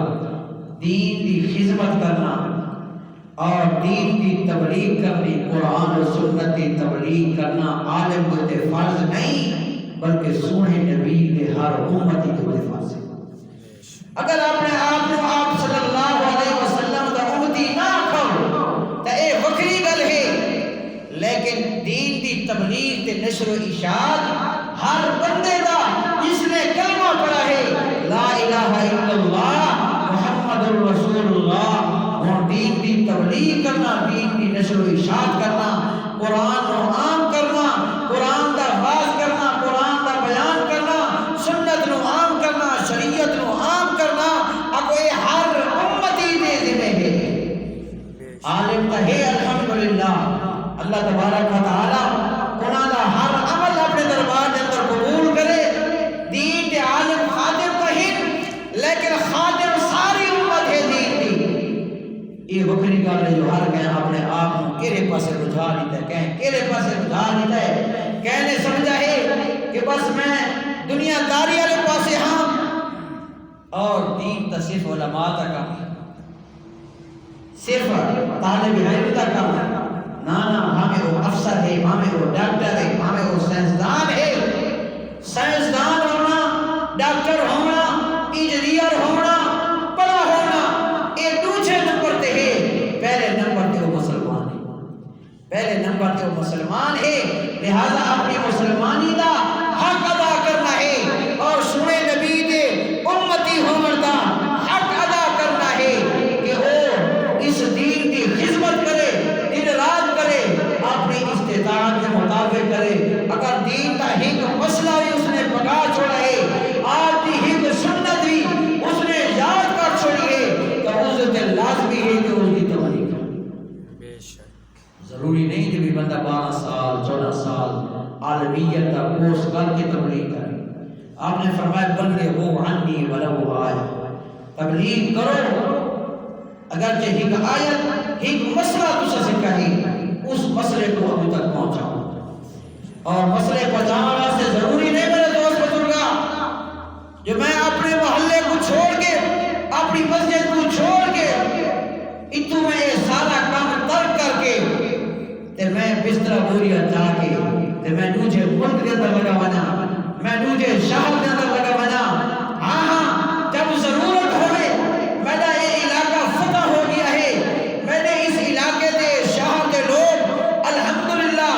دین دی خدمت کرنا اور دین کی تبلیغ کرنی قرآن و سنت کی تبلیغ کرنا عالم کو تے فرض نہیں بلکہ سونے نبی نے ہر امتی کو تے فرض ہے اگر آپ صلی اللہ علیہ وسلم دا امتی نہ کھو تو اے وکری گل ہے لیکن دین دی تبلیغ تے نشر و اشاعت ہر بندے دا جس نے کلمہ پڑھا ہے لا الہ الا اللہ محمد رسول اللہ ہوں دین دی تبلیغ کرنا، دین دی نشر و اشاعت کرنا، قرآن کو عام کرنا، قرآن دا واز کرنا، قرآن دا بیان کرنا، سنت نو عام کرنا، شریعت نو عام کرنا، اب یہ ہر امتی دے ذمہ ہے۔ عالم تا ہے الحمدللہ، اللہ تبارک و تعالی انہاں دا ہر عمل اپنے دربار کے اندر قبول کرے۔ دین کے عالم خادم تا ہے، لیکن خادم ساری امت ہے دین دی۔ یہ وکری گل ہے جو ہر کہیں اپنے آپ کو کیڑے پاسے رجھا لیتا ہے، کہیں کیڑے پاسے رجھا لیتا ہے، کہنے سمجھا ہے کہ بس میں دنیا داری والے پاسے ہاں اور دین تا صرف علماء تا کام ہے، صرف طالب علم تا کام ہے۔ نا ہمیں وہ افسر ہے، ہمیں وہ ڈاکٹر ہے، ہمیں وہ سائنسدان ہے۔ سائنسدان ہونا، ڈاکٹر ہونا، انجینئر ہونا، بڑا ہونا، یہ دوسرے نمبر تے ہے، پہلے نمبر تے وہ مسلمان ہے، پہلے نمبر تے وہ مسلمان ہے۔ لہذا اپنی مسلمانی دا حق ادا کرنا ہے اور سنے نبی دے امتی ہومن دا حق ادا کرنا ہے کہ وہ اس دین کی خدمت کرے، دن رات کرے، اپنی استطاعت کے مطابق کرے۔ اگر دین کا ایک مسئلہ بھی اس نے پکا چھوڑا ہے، آپ کی ایک سنت بھی اس نے یاد کر چھوڑی ہے، تو اس سے لازمی ہے کہ اس کی تبلیغ کرے۔ ضروری نہیں کہ بھی بندہ 12 سال 14 سال عالمیت کا کورس کر کے تبلیغ کرے۔ آپ نے فرمایا بلغوا عنی ولو آیہ، تبلیغ کرو اگرچہ ایک آیت ایک مسئلہ تجھے سکھا ہے، اس مسئلے کو ابھی تک پہنچاؤ۔ اور مسئلے پہنچانا سے ضروری نہیں میرے دوست بزرگا جو میں اپنے محلے کو چھوڑ کے، اپنی مسجد کو چھوڑ کے، اتو میں یہ سارا کام ترک کر کے تے میں بستر بوریا جا کے تے میں دوجے ملک کے اندر لگا بنا، میں دوجے شہر کے اندر لگا بنا۔ ہاں جب ضرورت ہوئے میرا یہ علاقہ فتح ہو گیا ہے، میں نے اس علاقے دے شہر دے لوگ الحمدللہ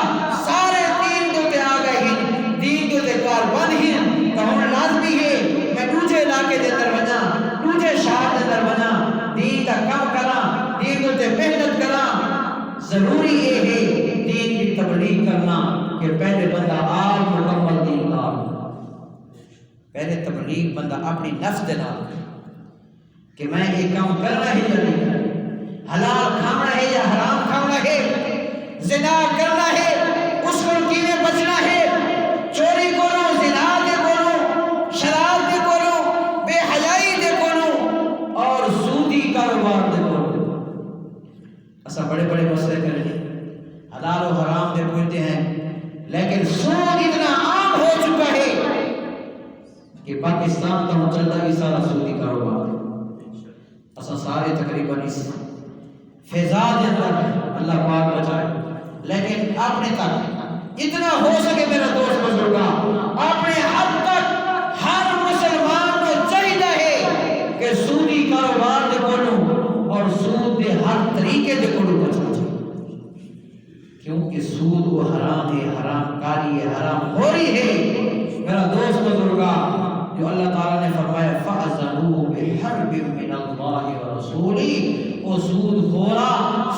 سارے دین دے آ گئے ہیں، دین دے کاربن ہیں، تو ہم لازمی ہے میں دوجے علاقے دے اندر بنا، دوجے شہر دے اندر بنا، دین کا کام کرا، دین دے محنت کرا۔ ضروری یہ ہے دین کی تبلیغ کرنا کہ پہلے بندہ آپ مکمل دین دار ہو، پہلے تبلیغ بندہ اپنی نفس دے نال کہ میں یہ کام کرنا ہے یا نہیں کرنا، حلال کھانا ہے یا حرام کھانا ہے، زنا کرنا ہے اس کو کیویں بچنا ہے، چوری کرو، زنا دے کرو، شراب دے کرو، بے حیائی دے کرو اور سودی کاروبار دے کرو۔ ایسا بڑے بڑے مسئلے کریں، حلال و حرام دے پوچھتے ہیں، لیکن سود اتنا عام ہو چکا ہے کہ پاکستان کا مچلتا بھی سارا سودی کاروبار ہے۔ ایسا سارے تقریباً اس فیضان اندر اللہ پاک بچائے، لیکن اپنے تک اتنا ہو سکے میرا دوست بزرگا، اپنے حد تک ہر مسلمان کو چاہیے ہے کہ سودی کاروبار دے کولوں اور سود دے ہر طریقے دے کولوں بچنا چاہیے، کیونکہ سود وہ حرام ہے، حرام کاری ہے، حرام خوری ہے۔ میرا دوست بزرگا جو اللہ تعالیٰ نے فرمایا فَأَذَنُوا بِحَرْبٍ مِّنَ اللَّهِ وَرَسُولِهِ، وہ سود خورا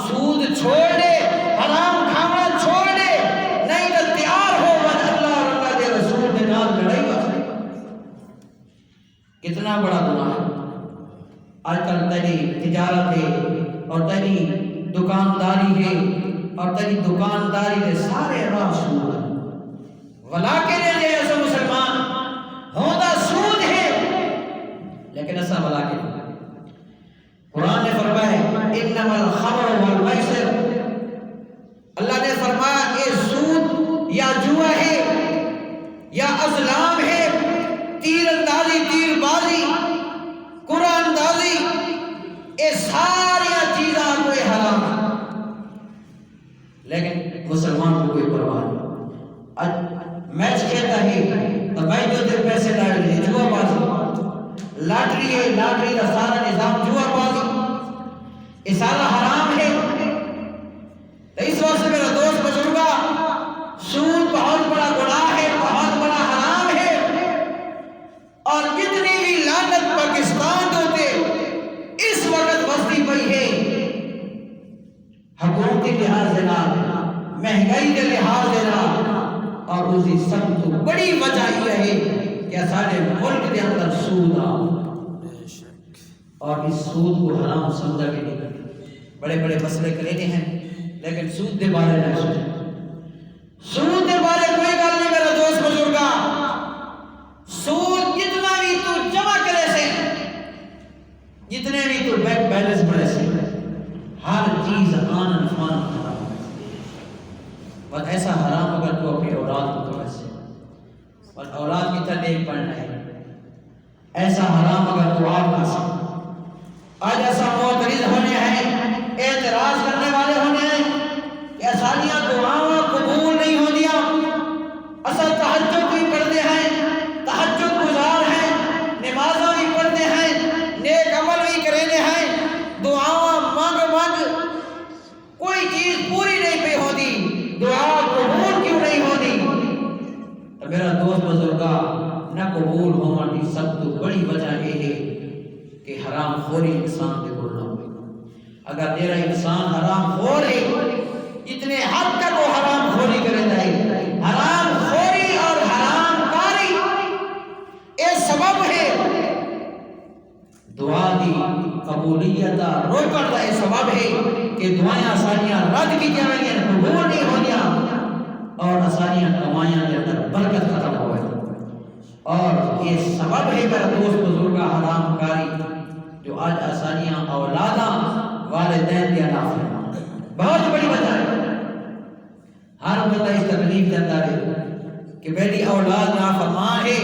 سود چھوڑ دے، حرام کھانا چھوڑ دے، نہیں تو تیار ہو بن اللہ اور اللہ کے رسول کے نام لڑائی گا۔ کتنا بڑا گناہ ہے۔ آج کل تیری تجارت ہے اور تیری دکانداری ہے اور تیری دکانداری کے سارے راہ سود ہے، ولا کے لے لے ایسا مسلمان ہوتا سود ہے، لیکن ایسا ولا کے لے۔ قرآن نے فرمایا انما الخمر والمیسر، اللہ نے فرمایا یہ سود یا جوا ہے یا ازلام ہے، تیر اندازی، تیر بازی، قرآن اندازی، یہ ساری چیزاں کوئی حرام ہے، لیکن مسلمان کو کوئی پرواہ نہیں۔ میچ کھیلتا ہے تو میچ جو دے پیسے ڈال دے، جوا بازی، لاٹری ہے، لاٹری کا سارا نظام جوا بازی، یہ سارا حرام ہے۔ تو اس واسطے میرا دوست بزرگا سود بہت بڑا گناہ ہے، بہت بڑا حرام ہے، اور جتنی بھی لعنت پاکستان ہوتے اس وقت بستی پئی ہے کے لحاظ دینا اور اس کی سب تو بڑی وجہ یہ ہے کہ سارے ملک کے اندر سود آ اور اس سود کو حرام سمجھا کے نہیں کرتے. بڑے بڑے مسئلے کرے ہیں لیکن سود کے بارے میں سوچیں. سود کے بارے کوئی گل نہیں میرا دوست بزرگا. سود جتنا بھی تو جمع کرے سے جتنے بھی تو بینک بیلنس بڑھے سے ہر چیز آن فان حرام ہے. اور ایسا حرام اگر تو اپنی اولاد کو کرے سے اور اولاد کی طرح ایک پڑھنا ہے. ایسا حرام اگر تو آپ کا سے آج ایسا معترض ہونے ہیں اعتراض کرنے والے ہونے ہیں کہ سالیاں دعاؤں قبول نہیں ہو دیا. اصل تہجد بھی پڑھتے ہیں, تہجد گزار ہیں, نمازوں بھی پڑھتے ہیں, نیک عمل بھی کرنے ہیں, دعاؤں مانگ مانگ کوئی چیز پوری نہیں پہ ہوتی, دعا قبول کیوں نہیں ہوتی؟ تو میرا دوست بزرگا نہ قبول ہونے کی سب تو بڑی وجہ یہ ہے کہ حرام خوری انسان کے بولنا ہوئے. اگر تیرا انسان حرام خور ہے اتنے حد تک وہ حرام خوری کرے جائے. حرام خوری اور حرام کاری یہ سبب ہے دعا دی قبولیت روکن کا. یہ سبب ہے کہ دعائیں آسانیاں رد کی جائیں قبول نہیں ہونیاں اور آسانیاں کمائیاں کے اندر برکت ختم ہو گئی. اور یہ سبب ہے میرا دوست بزرگا حرام کاری جو آج آسانیاں اولاداں والدین دیا نافرمان بہت بڑی وجہ ہے. ہر بندہ اس تکلیف دیتا ہے کہ میری اولاد نافرمان ہے,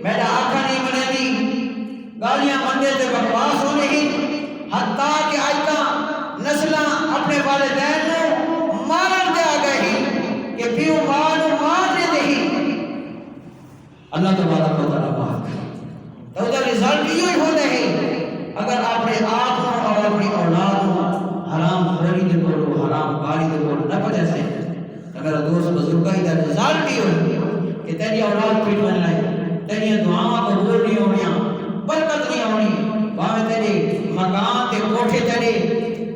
میرا آقا نہیں بنے دی, گالیاں بندے سے بکواس ہو نہیں, حتیٰ کہ آج کا نسلہ اپنے والدین کو مارن دے آ گئی کہ پیو مارو مارنے دے. اللہ تبارک و تعالیٰ بات تو ادھر رزلٹ یہ ہوتے ہیں اگر آپ نے آپ اور اپنی اولاد حرام خوری دے بولو حرام کاری دے بولو نہ پتہ سے اگر دوست بزرگا ادھر رزلٹ ہی ہوئی کہ تیری اولاد پیٹ بن رہے, تیری دعاواں قبول نہیں ہونیاں, برکت نہیں ہونی, باہر تیرے مکان تے کوٹھے تیرے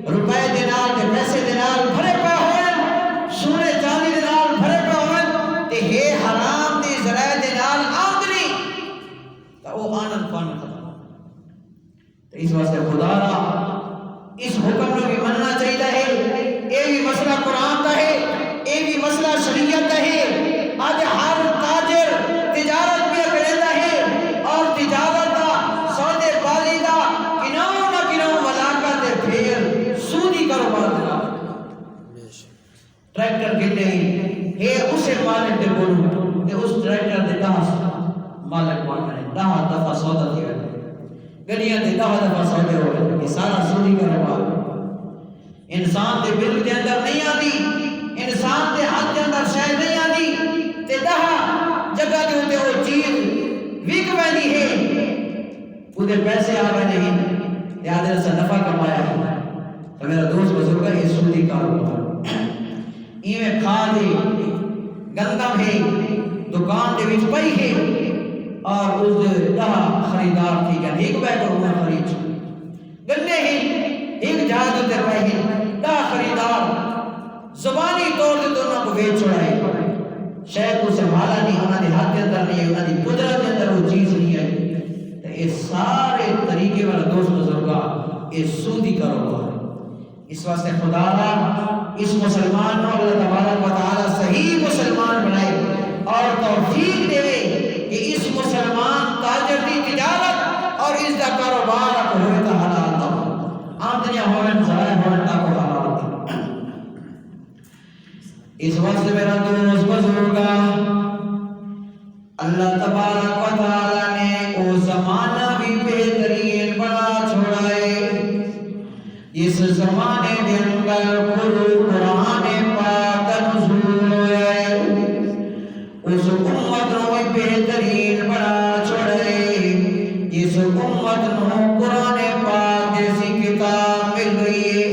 روپے دے نال تے پیسے دے نال بھرے پہ ہوئے, سونے چاندی دے نال بھرے پہ ہوئے تے ہے حرام دی ذرائع دے نال آمدنی تو وہ آنند پان ختم. تو اس واسطے خدا را اس حکم کو بھی مننا چاہیے ہے. یہ بھی مسئلہ قرآن کا ہے, یہ بھی مسئلہ شریعت کا ہے. آج ہر تاجر تجارت بھی کرتا ہے اور تجارت کا سودے بازی کا کنوں نہ کنوں ملاقات پھر سودی کاروبار کا ٹریکٹر کہتے ہیں ہے اسے مالک دے بولو کہ اس ٹریکٹر دے 10 مالک مانگنے 10 دفعہ سودا دیا گلیاں دے 10 دفعہ سودے ہو, یہ سارا سودی کاروبار. انسان دے بل کے اندر نہیں آتی, انسان دے ہاتھ کے اندر شے نہیں آتی تے 10 جگہ دے ہوتے وہ چیز وک ویندی ہے, اودے پیسے آ گئے نہیں یاد سے نفع کمایا ہے. تو میرا دوست بزرگ یہ سودی کاروبار ایویں کھا دے گندم ہے دکان دے وچ پئی ہے اور اس 10 خریدار تھی کہ ایک بیگ رونا خرید گنے ہی ایک جہاز ہوتے پائے ہیں 10 خریدار زبانی طور سے دونوں کو بیچ چھوڑائے, شاید کو سنبھالا نہیں, انہوں نے ہاتھ کے اندر نہیں ہے, انہوں نے قدرت کے اندر وہ چیز نہیں ہے. تو یہ سارے طریقے والا دوست بزرگا یہ سودی کاروبار. اس واسطے خدا را اس مسلمان کو اللہ تبارک و تعالی صحیح مسلمان بنائے اور توفیق دے کہ اس مسلمان تاجر کی تجارت اور اس کا کاروبار ہوئے تا حلال نہ ہو, آمدنیاں ہوئے ضائع ہوئے تا کو حلال دے. اس واسطے میرا دوست بزرگا اللہ تبارک و تعالی نے وہ زمانہ بھی بہترین بنا چھوڑا ہے. اس زمانے کے اندر قرآن پاک نزول ہے, اس امت نو بہترین بنا چھوڑے. اس امت نو قرآن پاک جیسی کتاب مل گئی ہے,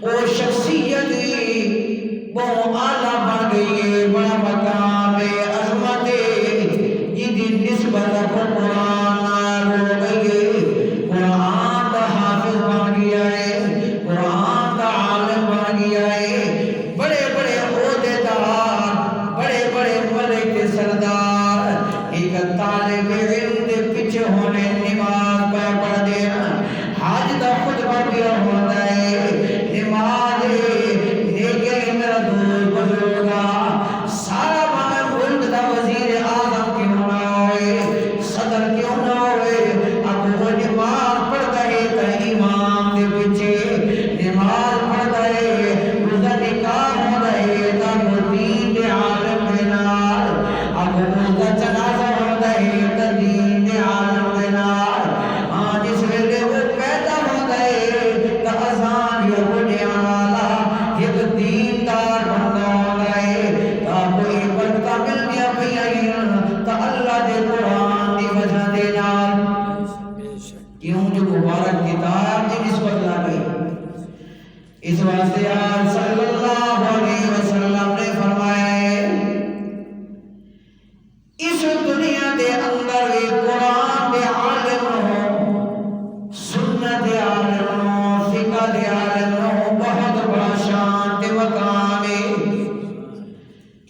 وہ شخصیت بہت اعلیٰ بن گئی ہے, بڑا مقام عظمت جن کی نسبت قرآن ہو گئی ہے. قرآن کا حافظ بن گیا ہے, قرآن کا عالم بن گیا ہے,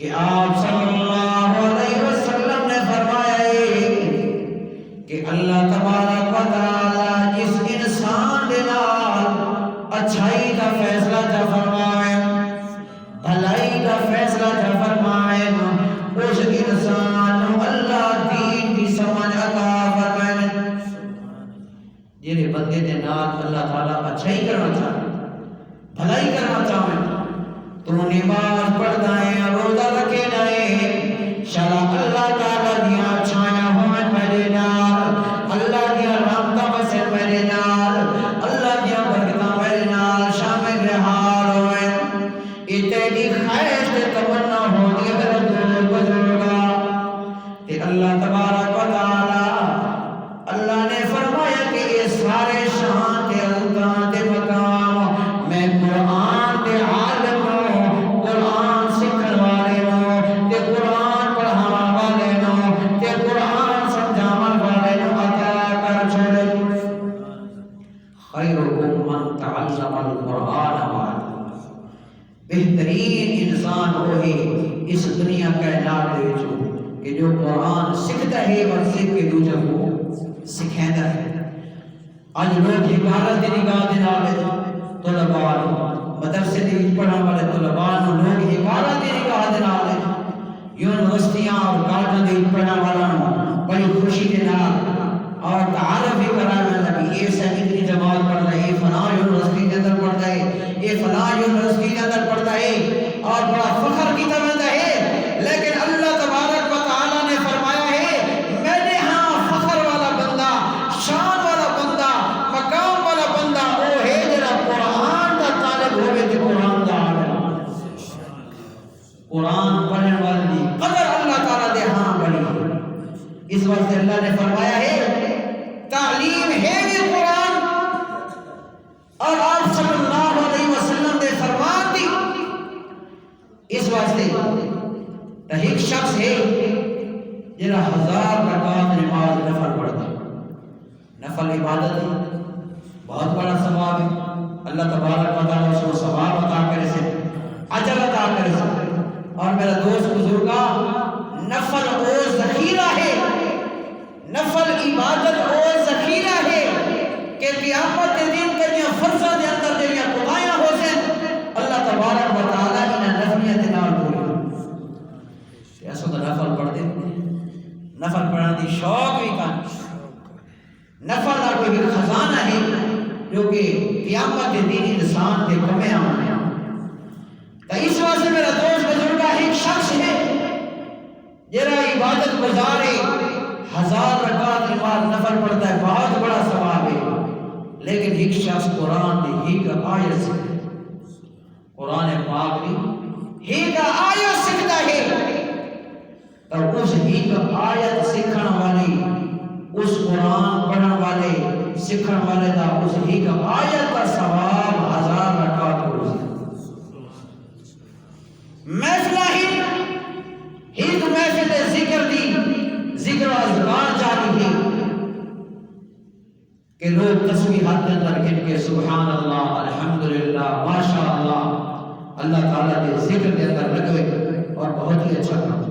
کہ آپ صلی اللہ علیہ وسلم نے فرمایا ہے کہ اللہ تبارک و تعالی جس انسان دے نال اچھائی کا فیصلہ جا فرمائے، بھلائی کا فیصلہ جا فرمائے، اس انسان کو اللہ دین کی سمجھ عطا فرمائے۔ جنہیں بندے دے نال اللہ تعالیٰ اچھائی کرنا چاہے، بھلائی کرنا چاہے، تو نماز پڑھتا ہے، روزہ رکھے جائے، شرع اللہ تعالیٰ دیا اچھائیاں ہوئیں میرے نال، اللہ دیا رحمتہ بسے میرے نال، اللہ دیا برکتہ میرے نال شامل رہار ہوئیں، یہ تیری خیر سے تمنا ہو گیا میرا دل بزرگا۔ کہ اللہ تبارک و تعالی اللہ نے فرمایا کہ یہ سارے شان کے الکان کے مقام میں قرآن کے عالم ہوں، قرآن سکھن والے ہوں، تے قرآن پڑھان والے ہوں، تے قرآن سمجھان والے ہوں عطا کر چھوڑے۔ خیرکم من تعلم القرآن وعلمہ، بہترین انسان وہی اس دنیا کائنات دے وچوں کہ جو قرآن سکھتا ہے اور سکھ کے دوسرے کو سکھیندا ہے۔ آج لوگ حکارت دی نگاہ دے نال طلباء مدرسے دی پڑھن والے طلباء نوں لوگ حکارت دی نگاہ دے نال یونیورسٹیاں اور کالجاں دی پڑھن والوں بڑی خوشی دے نال اور تعارف بھی کرانا نبی یہ سیکنڈری جماعت پڑھتا ہے، یہ فلاں یونیورسٹی کے اندر پڑھتا ہے، یہ فلاں یونیورسٹی کے اندر پڑھتا ہے، اور بڑا فخر کی طرح ہے۔ لیکن اللہ تبارک و تعالی نے فرمایا ہے میں نے ہاں فخر والا بندہ، شان والا بندہ، مقام والا بندہ وہ ہے جڑا قرآن دا طالب ہوئے تے قرآن دا عالم۔ قرآن پڑھنے والی قدر اللہ تعالی دے ہاں بڑی ہے۔ اس واسطے اللہ نے فرمایا ہے تعلیم ہے یہ قرآن، اور آپ صلی اللہ علیہ وسلم نے فرمان دی۔ اس واسطے ایک شخص ہے جنہا 1000 رکعت نماز نفل پڑھتا ہے، نفل عبادت ہے، بہت بڑا ثواب ہے، اللہ تبارک و تعالیٰ اس کو ثواب عطا کرے سے، اجر عطا کرے سے۔ اور میرا دوست بزرگا نفل وہ ذخیرہ ہے، نفل عبادت وہ ذخیرہ ہے کہ قیامت کے دن کے جو فرضاں دے اندر جو خدایاں ہو سن اللہ تبارک و تعالیٰ انہیں نفلیت نال پوری ایسا تو نفل پڑھ دے، نفل پڑھنے دی شوق بھی کن، نفل کا کوئی خزانہ ہے جو کہ قیامت کے دن انسان کے کمے آنے۔ تو اس واسطے میرا دوست بزرگا ایک شخص ہے جرا عبادت گزارے 1000 رکعت نماز نفل پڑھتا ہے، بہت بڑا ثواب ہے، لیکن ایک شخص قرآن کی ایک آیت سے قرآن پاک کی ایک آیت سکھتا ہے، اور اس ایک آیت سکھن والی، اس قرآن پڑھن والے سکھن والے دا اس ایک آیت کا ثواب 1000 رکعت ہو جائے۔ محفلہ ہی محفل ذکر دی، ذکر و اذکار جاری ہے کہ لوگ تسبیحات کے اندر گن کے سبحان اللہ، الحمدللہ، ماشاء اللہ، اللہ تعالیٰ کے ذکر کے اندر لگے، اور بہت ہی اچھا کام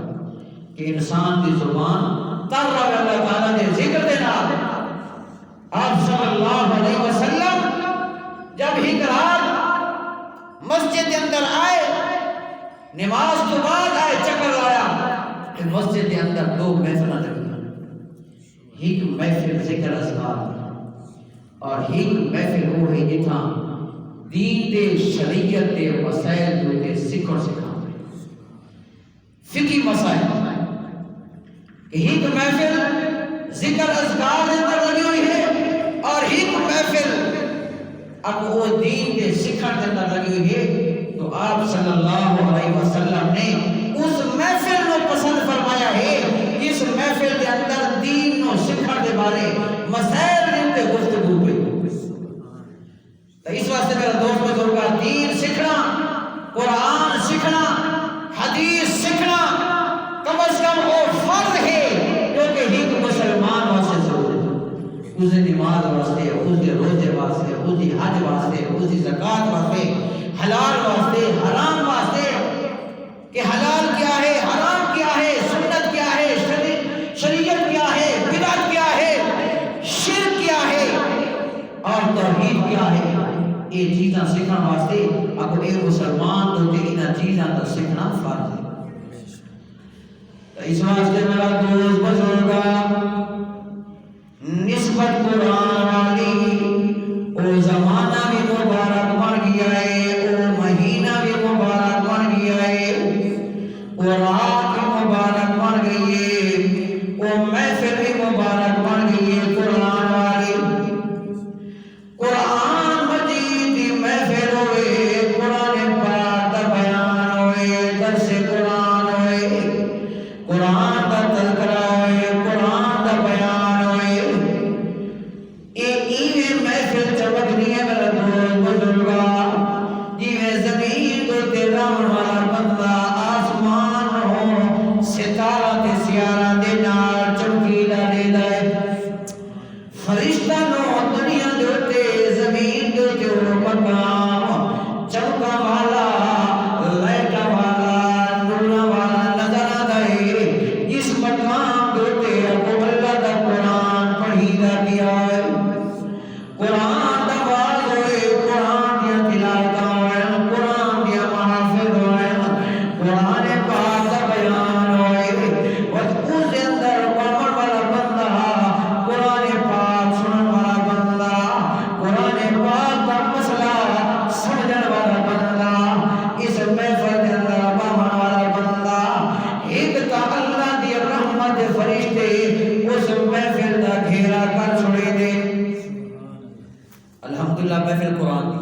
کہ انسان کی زبان تر رہے اللہ تعالیٰ کے ذکر دینا۔ آپ صلی اللہ علیہ وسلم جب ہی رات مسجد کے اندر آئے، نماز کے بعد آئے، چکر لایا کہ مسجد کے اندر 2 محفلیں لگی، ایک محفل ذکر اذکار اور ایک محفل وہ ہے جتنا دین دے شریعت دے مسائل جو کہ سکھڑ سکھا فقہی مسائل، کہ ایک محفل ذکر اذکار کے اندر لگی ہوئی ہے، اور ایک محفل اب وہ دین دے سکھڑ کے اندر لگی ہوئی ہے۔ تو آپ صلی اللہ علیہ وسلم نے اس محفل کو پسند فرمایا ہے، اس محفل کے اندر دین نو سکھڑ دے بارے مسائل دین دے گفتگو ہوئی۔ تو اس واسطے میرا دوست بزرگا دین سکھنا، قرآن سکھنا، حدیث سکھنا کم از کم وہ فرض ہے جو کہ ایک مسلمان واسطے ضرور ہے، اس نماز واسطے، اس روزے واسطے، اس حج واسطے، اس زکات واسطے، حلال واسطے، حرام واسطے، کہ حلال کیا ہے، حرام کیا ہے، سنت کیا ہے، شریعت کیا ہے، بدعت کیا ہے، شرک کیا ہے اور توحید کیا ہے۔ یہ چیزاں سیکھنے واسطے اگر ایک مسلمان ہوتے انہاں چیزاں تو سیکھنا فرض ہے۔ تو اس واسطے میرا دوست بزرگا نسبت قرآن والی او زمانہ بھی مبارک بن گیا ہے، او مہینہ بھی مبارک بن گیا ہے، او رات بھی مبارک بن گئی ہے، او محفل بھی مبارک بن گئی ہے قرآن والی۔ قرآن مجید دی محفل ہوئے، قرآن پاک دا بیان ہوئے، درس قرآن ہوئے، قرآن دا تذکرہ ہوئے، قرآن دا بیان ہوئے، ایویں محفل چمکنی ہے میرا دوست بزرگا جیویں زمین تو تیران والا بندہ آسمان ہو ستارہ تے سیارہ دے نال چمکیلا دے دائے، فرشتہ نو دنیا دوتے زمین دوتے ہو مقام چمکا والا لائٹا والا نورا والا نظر آدھائے، جس مقام دوتے ابو اللہ دا قرآن پڑھی دا دیا ہے، قرآن دا باز ہوئے، قرآن دیا تلاوتاں ہوئے، قرآن دیا محافظ ہوئے، قرآن پاک دا بیان ہوئے، اس دے اندر پڑھن والا بندہ، قرآن پاک سنن والا بندہ، قرآن پاک دا مسئلہ سمجھن والا بندہ، اس محفل دے اندر پڑھن والا بندہ، ایک تا اللہ دی رحمت فرشتے اس محفل دا گھیرا کر چھوڑے دے۔ الحمدللہ محفل قرآن دی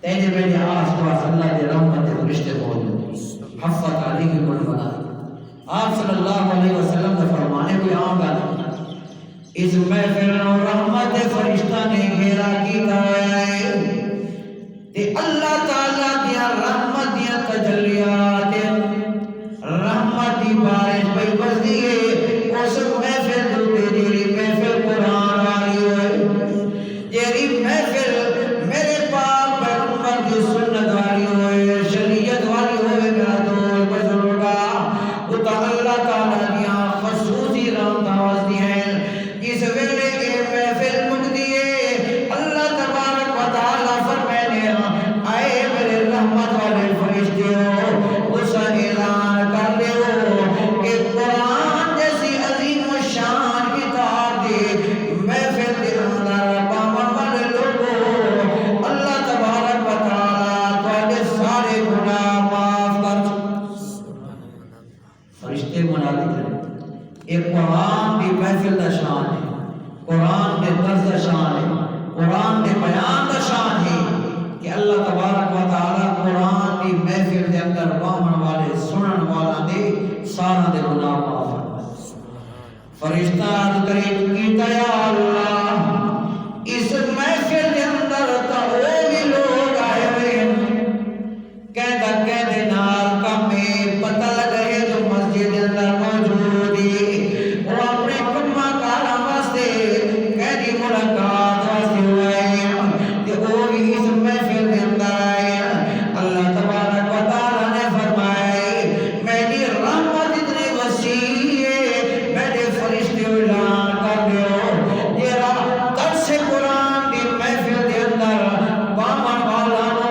تیجے میرے آس پاس اللہ دے رحمت فرشتے موجود، حفظت علیہم الملائکہ، آپ صلی اللہ علیہ وسلم نے فرمانے کوئی عام گا اس محفل اور رحمت فرشتہ نے گھیرا کیتا ہے تے اللہ تعالیٰ دیا رحمت دیا تجلیات رحمت دی بارش پہ بس دیئے اس محفل تو تیری محفل قرآن والی ہوئے، تیری محفل میرے پاک پیغمبر کی سنت والی ہوئے، شریعت والی ہوئے میرا دوست بزرگا، اتا اللہ تعالیٰ دیا خصوصی رحمتاں واسطی ہیں۔ اس ویلے اے محفل مکدیے اللہ تبارک و تعالیٰ فرمائے آئے میرے رحمت والے فرشتے ہو، اس اعلان کر دے ہو کہ قرآن جیسی عظیم و شان کتاب دے محفل دے اندر پامن والے لوگوں اللہ تبارک و تعالیٰ تواڈے سارے گناہ معاف کر۔ فرشتے منادی کریں ایک قرآن دی محفل دا شان ہے، قرآن دے درس دا شان ہے، قرآن دے بیان دا شان ہے کہ اللہ تبارک و تعالیٰ قرآن دی محفل دے اندر پامن والے سنن والا دے سارا دے گناہ معاف کر۔ فرشتہ عرض کرے کیتا یا اللہ اس محفل دے اندر تا وہ بھی لوگ آئے ہوئے ہیں کہتے نال کمیں پتہ لگے جو مسجد دے اندر موجود ہے، وہ اپنے کمہ کارا واسطے کہتی ملاقات واسطے ہوئے ہیں کہ وہ بھی اس محفل دے اندر آئے ہیں۔ اللہ تبارک و تعالیٰ نے فرمائے میری رحمت اتنی وسیع ہے، میرے فرشتے اعلان کر دیو تیرا درس قرآن دی محفل دے اندر پامن والا نو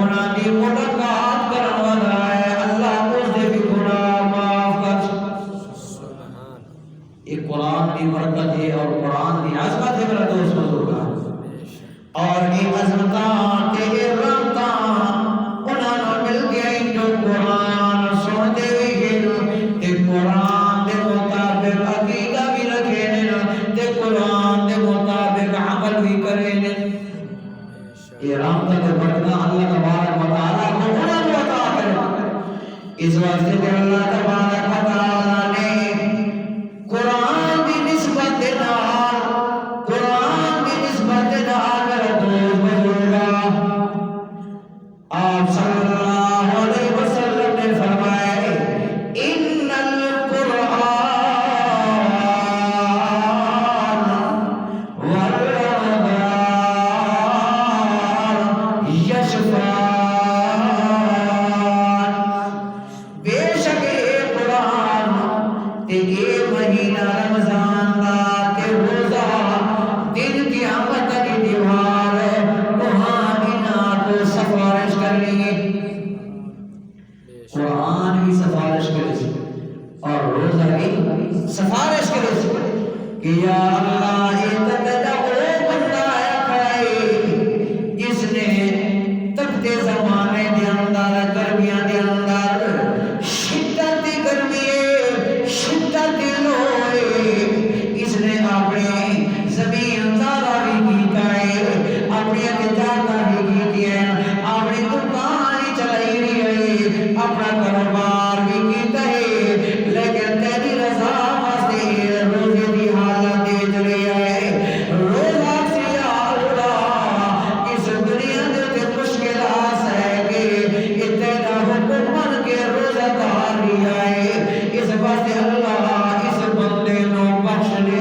انہاں دی ملاقات کرن والا ہے، اللہ اس دے بھی گناہ معاف کر۔ یہ قرآن دی برکت ہے اور قرآن دی عظمت ہے میرا دوست بزرگا، اور یہ عظمتاں تے یہ رحمتاں انہاں نوں مل گئی جو قرآن سنتے بھی گئے تے قرآن دے مطابق عقیدہ بھی رکھے نے تے قرآن دے مطابق عمل بھی کرے نے۔ یہ رحمت تے برکتاں اللہ تبارک و تعالیٰ کو انہاں نوں عطا کرے، اس واسطے تے اللہ تبارک و تعالیٰ نے قرآن دی نسبت دے نال روزہ سفارش کرے کہ یا اللہ اتنا وہ بندہ ہے جس نے تبتے زمانے دے اندر گرمیاں دے اندر شدت گرمی شدت لوئے اس نے اپنی زمین زارہ بھی کیتا ہے اپنی اتجاہتا بھی کیتی ہے اپنی دکان چلائی رہی ہے اپنا کاروبار بھی کیتا ہے لیکن تیری رضا واسطے روزے دی حالت دے چلے آئے روزہ سے یا اللہ اس دنیا دے مشکلات ہے کہ اتنا حکم من کے روزہ دار بھی آئے اس واسطے اللہ اس بندے نو بخش لے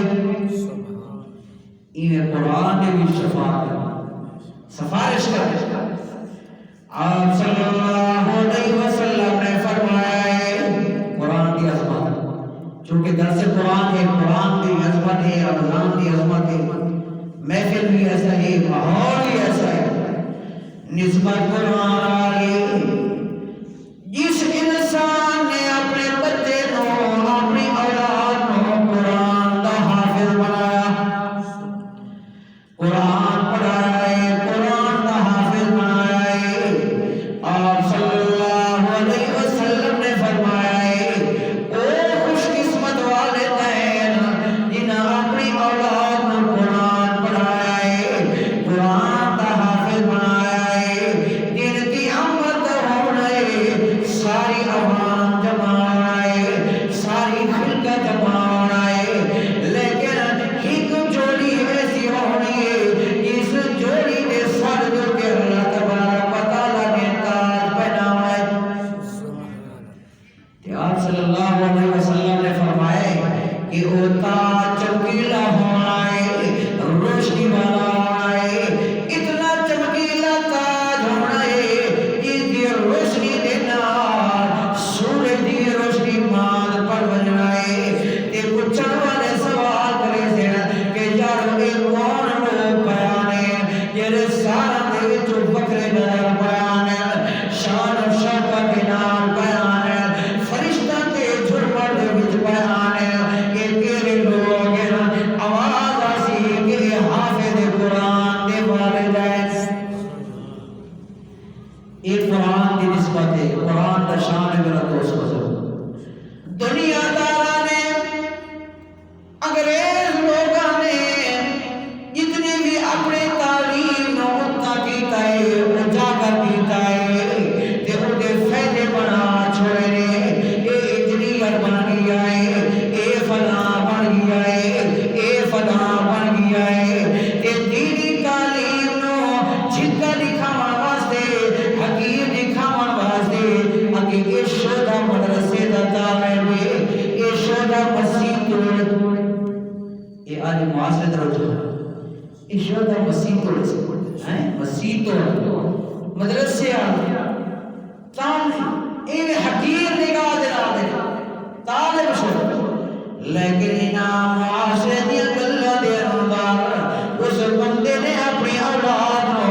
انہیں قرآن نے بھی شفاعت سفارش کر آپ صلی اللہ علیہ وسلم نے فرمایا ہے قرآن کی عظمت چونکہ درس قرآن ہے قرآن کی عظمت ہے رمضان کی عظمت ہے محفل بھی ایسا ہے ماحول بھی ایسا ہے نسبت قرآن آئے جس انسان نے اپنے بچے کو اپنی اولاد کو قرآن دا حافظ بنایا قرآن پڑھایا ہے قرآن دا حافظ بنایا ہے آپ صلی اللہ علیہ وسلم نے فرمایا ہے او خوش قسمت والدین جنہاں اپنی اولاد کو قرآن پڑھایا ہے قرآن دا حافظ بنایا ہے جن کی آمد ہونے ساری عوام جمع آئے ساری خلقت جمع آئے لیکن ایک جوڑی ایسی ہونی ہے جس جوڑی کے سر جو کہ اللہ تبارک و تعالیٰ نے تاج پہنا ہے کہ آپ صلی اللہ علیہ وسلم نے فرمایا کہ وہ تاج چمکیلا ہونا ہے روشنی والا ہونا ہے اتنا چمکیلا تاج ہونا ہے جس کی روشنی دینا سورج دی روشنی ماد پر بجنا ہے تے پوچھن والے سوال کرے سے کہ یار اے کون لوگ بیان ہے جڑے سارا دے وچ بکرے نظر بیان ہے شان و شوکت دے نام بیان ہے فرشتہ تے جھرمٹ دے وچ بیان ہے کہ کیڑے لوگ ہیں آواز آسی کہ حافظ قرآن دے والدین ایک قرآن کی نسبت ہے قرآن کا شان ہے میرا دوست بزرگ دنیا دارا نے انگریز لوگاں نے جتنی بھی اپنے تعلیم نو اتنا کیتا ہے اجاگر کیتا ہے تے ان کے فائدے بنا چھوڑے نے اے انجینئر بن گیا ہے اے فلاں بن گیا ہے اے فلاں بن گیا ہے اے دینی تعلیم نو جھکا دکھاون واسطے حقیر دکھاون واسطے اگے اے شودا مدرسے دا طالب ہے اے شودا مسیح توڑ اے آج معاشرت رجوع اے شودا مسیح توڑ مسیح توڑ مدرسے آ طالب اے حقیر نگاہ دلا دے طالب شودا لیکن انہاں معاشرے دی گلاں دے اندر اس بندے نے اپنی اولاد نو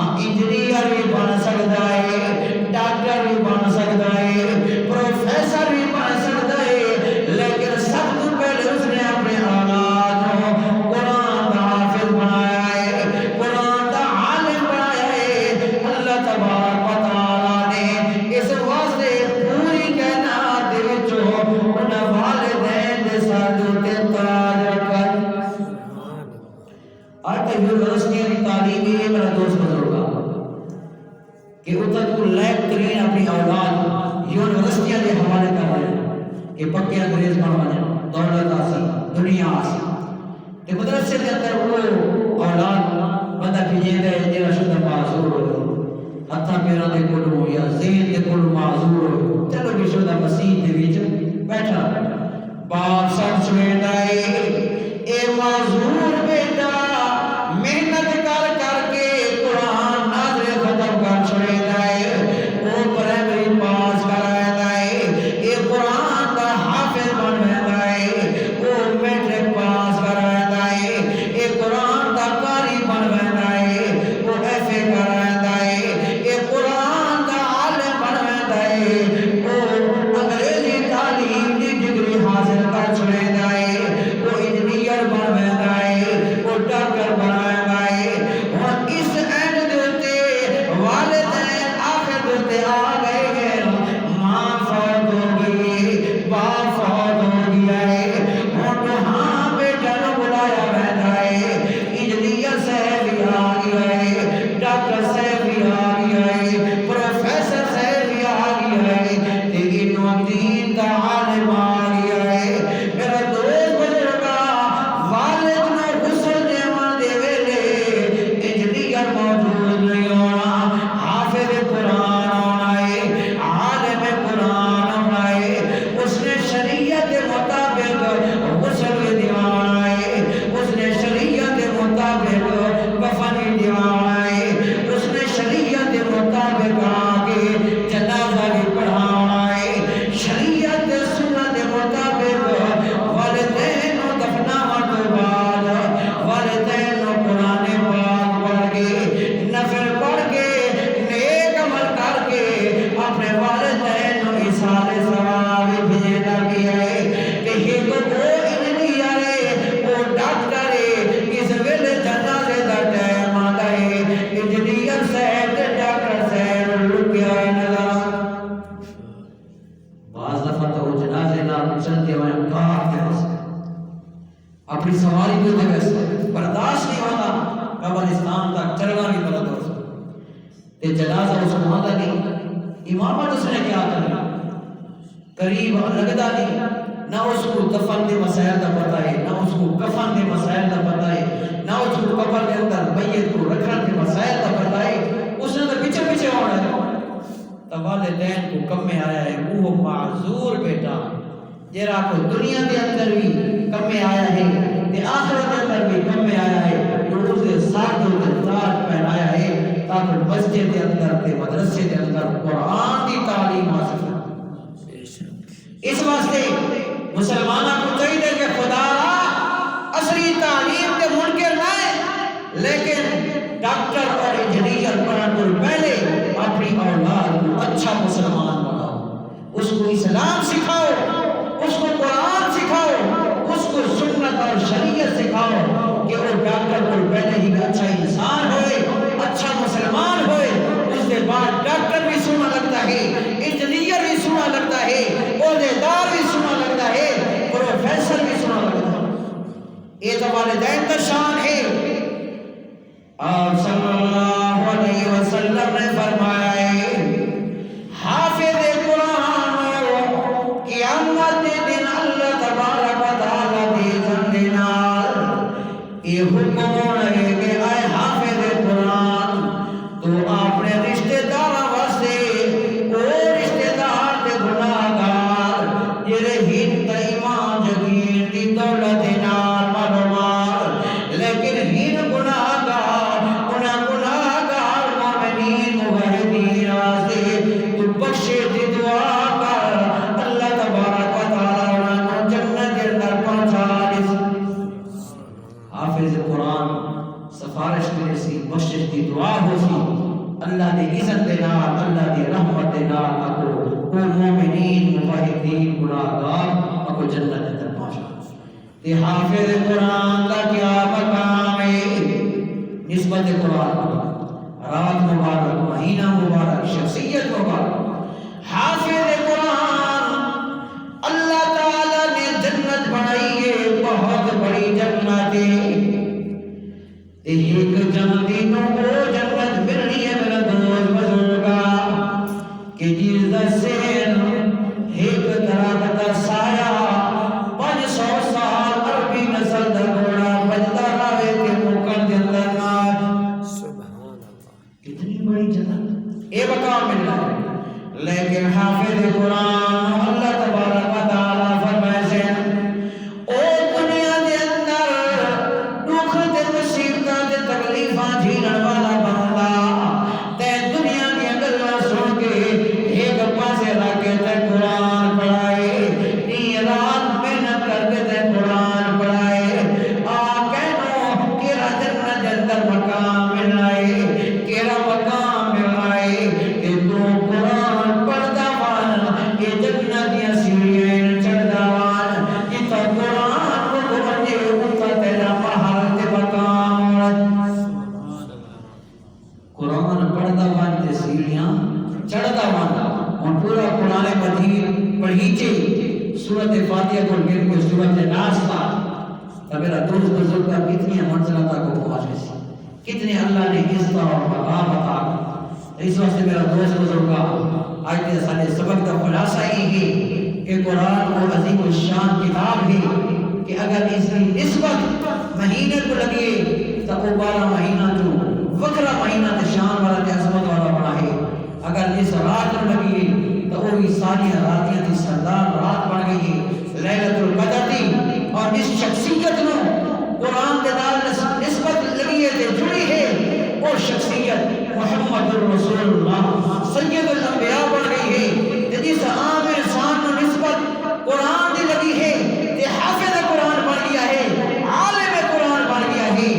انجینئر بھی بن سکتا ہے ڈاکٹر بھی بن سکتا ہے پروفیسر بھی بن سکتا ہے لیکن سب تو پہلے اس نے اپنے اولاد کو قرآن کا حافظ بنایا ہے قرآن کا عالم بنایا ہے اللہ تبارک و تعالیٰ نے اس واسطے پوری کائنات دے وچوں انہاں والدین دے سر تے تاج رکھا آج تک یونیورسٹیاں کی تعلیم ہے میرا دوست بزرگا کہ اتنا کو لائق ترین اپنی اولاد یونیورسٹیاں کے حوالے کر رہے ہیں کہ پکے انگریز بن بنے دولت آسی دنیا آسی کہ مدرسے کے اندر وہ اولاد بندہ بھیجے گئے جیرا شدہ معذور ہو ہتھا پیرا دے کلو یا ذہن دے کلو معذور ہو چلو بھی شدہ مسیح دے بیچ بیٹھا باپ سب سویت آئے اے معذور بیٹا محنت کر کے قرآن ناظر ختم کر چھوڑے دائے وہ پرائمری پاس کرائے دائے اے قرآن کا حافظ بن دائے وہ میٹرک پاس کرائے دائے اے قرآن کا قاری بن دائے وہ ایف اے کرائے دائے اے قرآن کا عالم بن دائے وہ انگریزی تعلیم دی دین دا عالم آ گیا ہے میرا دوست بزرگا والد نے غسل دیوان دے ویلے انجینئر موجود نہیں ہونا حافظ قرآن ہونا ہے عالم قرآن ہونا ہے اس نے شریعت مطابق غسل دیوان ہے اس نے شریعت مطابق کفن دیوان ہے اس نے شریعت مطابق آگے جنازہ بھی پڑھانا ہے شریعت سنت مطابق والدین و دفناوٹ بعد والدین و قرآن پاک پڑھ کے نفل پڑھ کے نیک عمل کر کے اپنے والدین و ایصال ثواب بھیجنا بھی ہے کہ یہ تو وہ انجینئر ہے وہ ڈاکٹر ہے اس ویلے جنازے دا ٹائم آتا ہے انجینئر صاحب تے ڈاکٹر صاحب لکیا نظر بعض دفعہ تو وہ جنازے نال چلتے ہوئے کار کے واسطے اپنی سواری کو دے واسطے برداشت نہیں ہوتا قبرستان تک چلنا بھی غلط ہو تے جنازہ اس کو آتا نہیں امامت اس نے کیا کرنا قریب لگتا نہیں نہ اس کو دفن کے مسائل کا پتہ ہے نہ اس کو کفن کے مسائل کا پتہ ہے نہ اس کو قبر کے اندر میت کو رکھنے کے مسائل کا پتہ ہے اس نے تو پیچھے پیچھے ہونا ہے تو والدین کو کم میں آیا ہے وہ معذور بیٹا جیرا کو دنیا کے اندر بھی کم میں آیا ہے تے آخرت کے اندر بھی کم میں آیا ہے جو اسے ساتھ و تاج پہنایا ہے تاکہ مسجد کے اندر تے مدرسے کے اندر قرآن کی تعلیم حاصل کرے اس واسطے مسلمانوں کو چاہیے کہ خدا اصلی تعلیم کے منکر نہ ہے لیکن ڈاکٹر اور انجینئر پڑھنے سے پہلے اپنی اولاد کو اچھا مسلمان بناؤ اس کو اسلام سکھاؤ اس کو قرآن سکھاؤ اس کو سنت اور شریعت سکھاؤ کہ وہ ڈاکٹر کو پہلے ہی اچھا انسان ہوئے اچھا مسلمان ہوئے اس کے بعد ڈاکٹر بھی سنا لگتا ہے انجینئر بھی سنا لگتا ہے عہدیدار بھی سنا لگتا ہے پروفیسر بھی سنا لگتا ہے یہ تو والدین کا شان ہے آپ صلی اللہ علیہ وسلم نے فرمایا ہے حافظ قرآن قیامت دن اللہ تبارک و تعالی دے زندنا یہ حکم ہے کہ اے حافظ قرآن تو اپنے رشتہ دار واسطے وہ رشتہ دار تے گناہگار جڑے ہن تے ایمان یقین دی دولت نال معلومات لیکن ہن گناہگار انہاں گناہگار مومنین موحدین واسطے تو بخشے دی دعا کر اللہ تبارک و تعالی انہاں کو جنت دے اندر پہنچا دے حافظ قرآن سفارش کرے سی بخشش کی دعا ہو سی اللہ نے عزت دینا اللہ نے رحمت دینا اکو وہ مومنین موحدین گناہگار اکو جنت اندر پہنچا تے حافظ قرآن کا کیا مقام ہے نسبت قرآن رات مبارک مہینہ مبارک شخصیت مبارک حافظ قرآن اللہ تعالی نے جنت بنائی ہے بہت بڑی جنت ہے ایک جنتی کو جنت ملنی ہے میرا دوست بزرگا کہ جس دا سین ایک طرح کا سایہ 500 سال عربی نسل دا گھوڑا بجتا رہے کے مکر دے اندر سبحان اللہ کتنی بڑی جنت اے مقام ملنا ہے لیکن حافظ قرآن اللہ تبارک و تعالی فرمائے سے او دنیا دے اندر دکھ تے مصیبتاں تے تکلیفاں جھیلن والا بندہ تے دنیا دی گلاں سن کے ایک پاسے رکھ کے تے قرآن پڑھائے دن رات محنت کر کے تے قرآن پڑھائے آ کہنو کیڑا جنت دے اندر مقام ملنا ہے کیڑا مقام ملنا ہے کہ تو قرآن پڑھدا وان یہ جنت دی سیڑھیاں چڑھدا وان جتا قرآن کو پڑھے اتا تیرا پہاڑ تے مقام قرآن پڑھدا وان تے سیڑھیاں چڑھدا وان اور پورا قرآن مجید پڑھیچے سورۃ فاتحہ کو مل کو سورۃ ناس تھا تو میرا دوست بزرگ کا کتنی منزلہ تک پہنچ گئی کتنے اللہ نے عزت اور مقام عطا اس واسطے میرا دوست بزرگ کا آج کے سارے سبق کا خلاصہ ہی ہے کہ قرآن کو عظیم الشان کتاب ہے کہ اگر اس کی نسبت مہینے کو لگے تو وہ بالا مہینہ جو وکرا مہینہ تے شان والا تے عظمت والا بنا ہے، اگر اس رات کو لگے تو وہ بھی ساری راتیاں دی سردار رات بن گئی ہے، لیلۃ القدر دی، اور اس شخصیت نو قرآن کے نال نسبت لگی ہے تے جڑی ہے، اور شخصیت محمد رسول اللہ سید الانبیاء بن گئی ہے، تے جس عام انسان نو نسبت قرآن دی لگی ہے تے حافظ قرآن بن گیا ہے، عالم قرآن بن گیا ہے،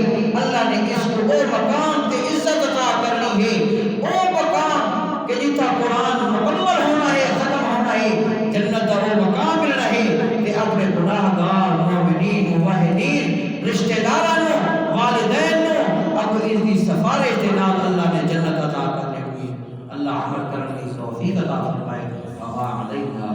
اللہ نے اس کو وہ مقام تے عزت عطا کرنی ہے، وہ مقام کہ جتا قرآن مکمل ہونا ہے، ختم ہونا ہے، جنت کا وہ مقام ملنا ہے کہ اپنے گناہ گار مومنین موحدین رشتہ دارانوں والدین نو اب ان کی سفارش کے نام اللہ نے جنت عطا کرنے ہوئی، اللہ عمل کرنے کی توفیق عطا فرمائے، وما علینا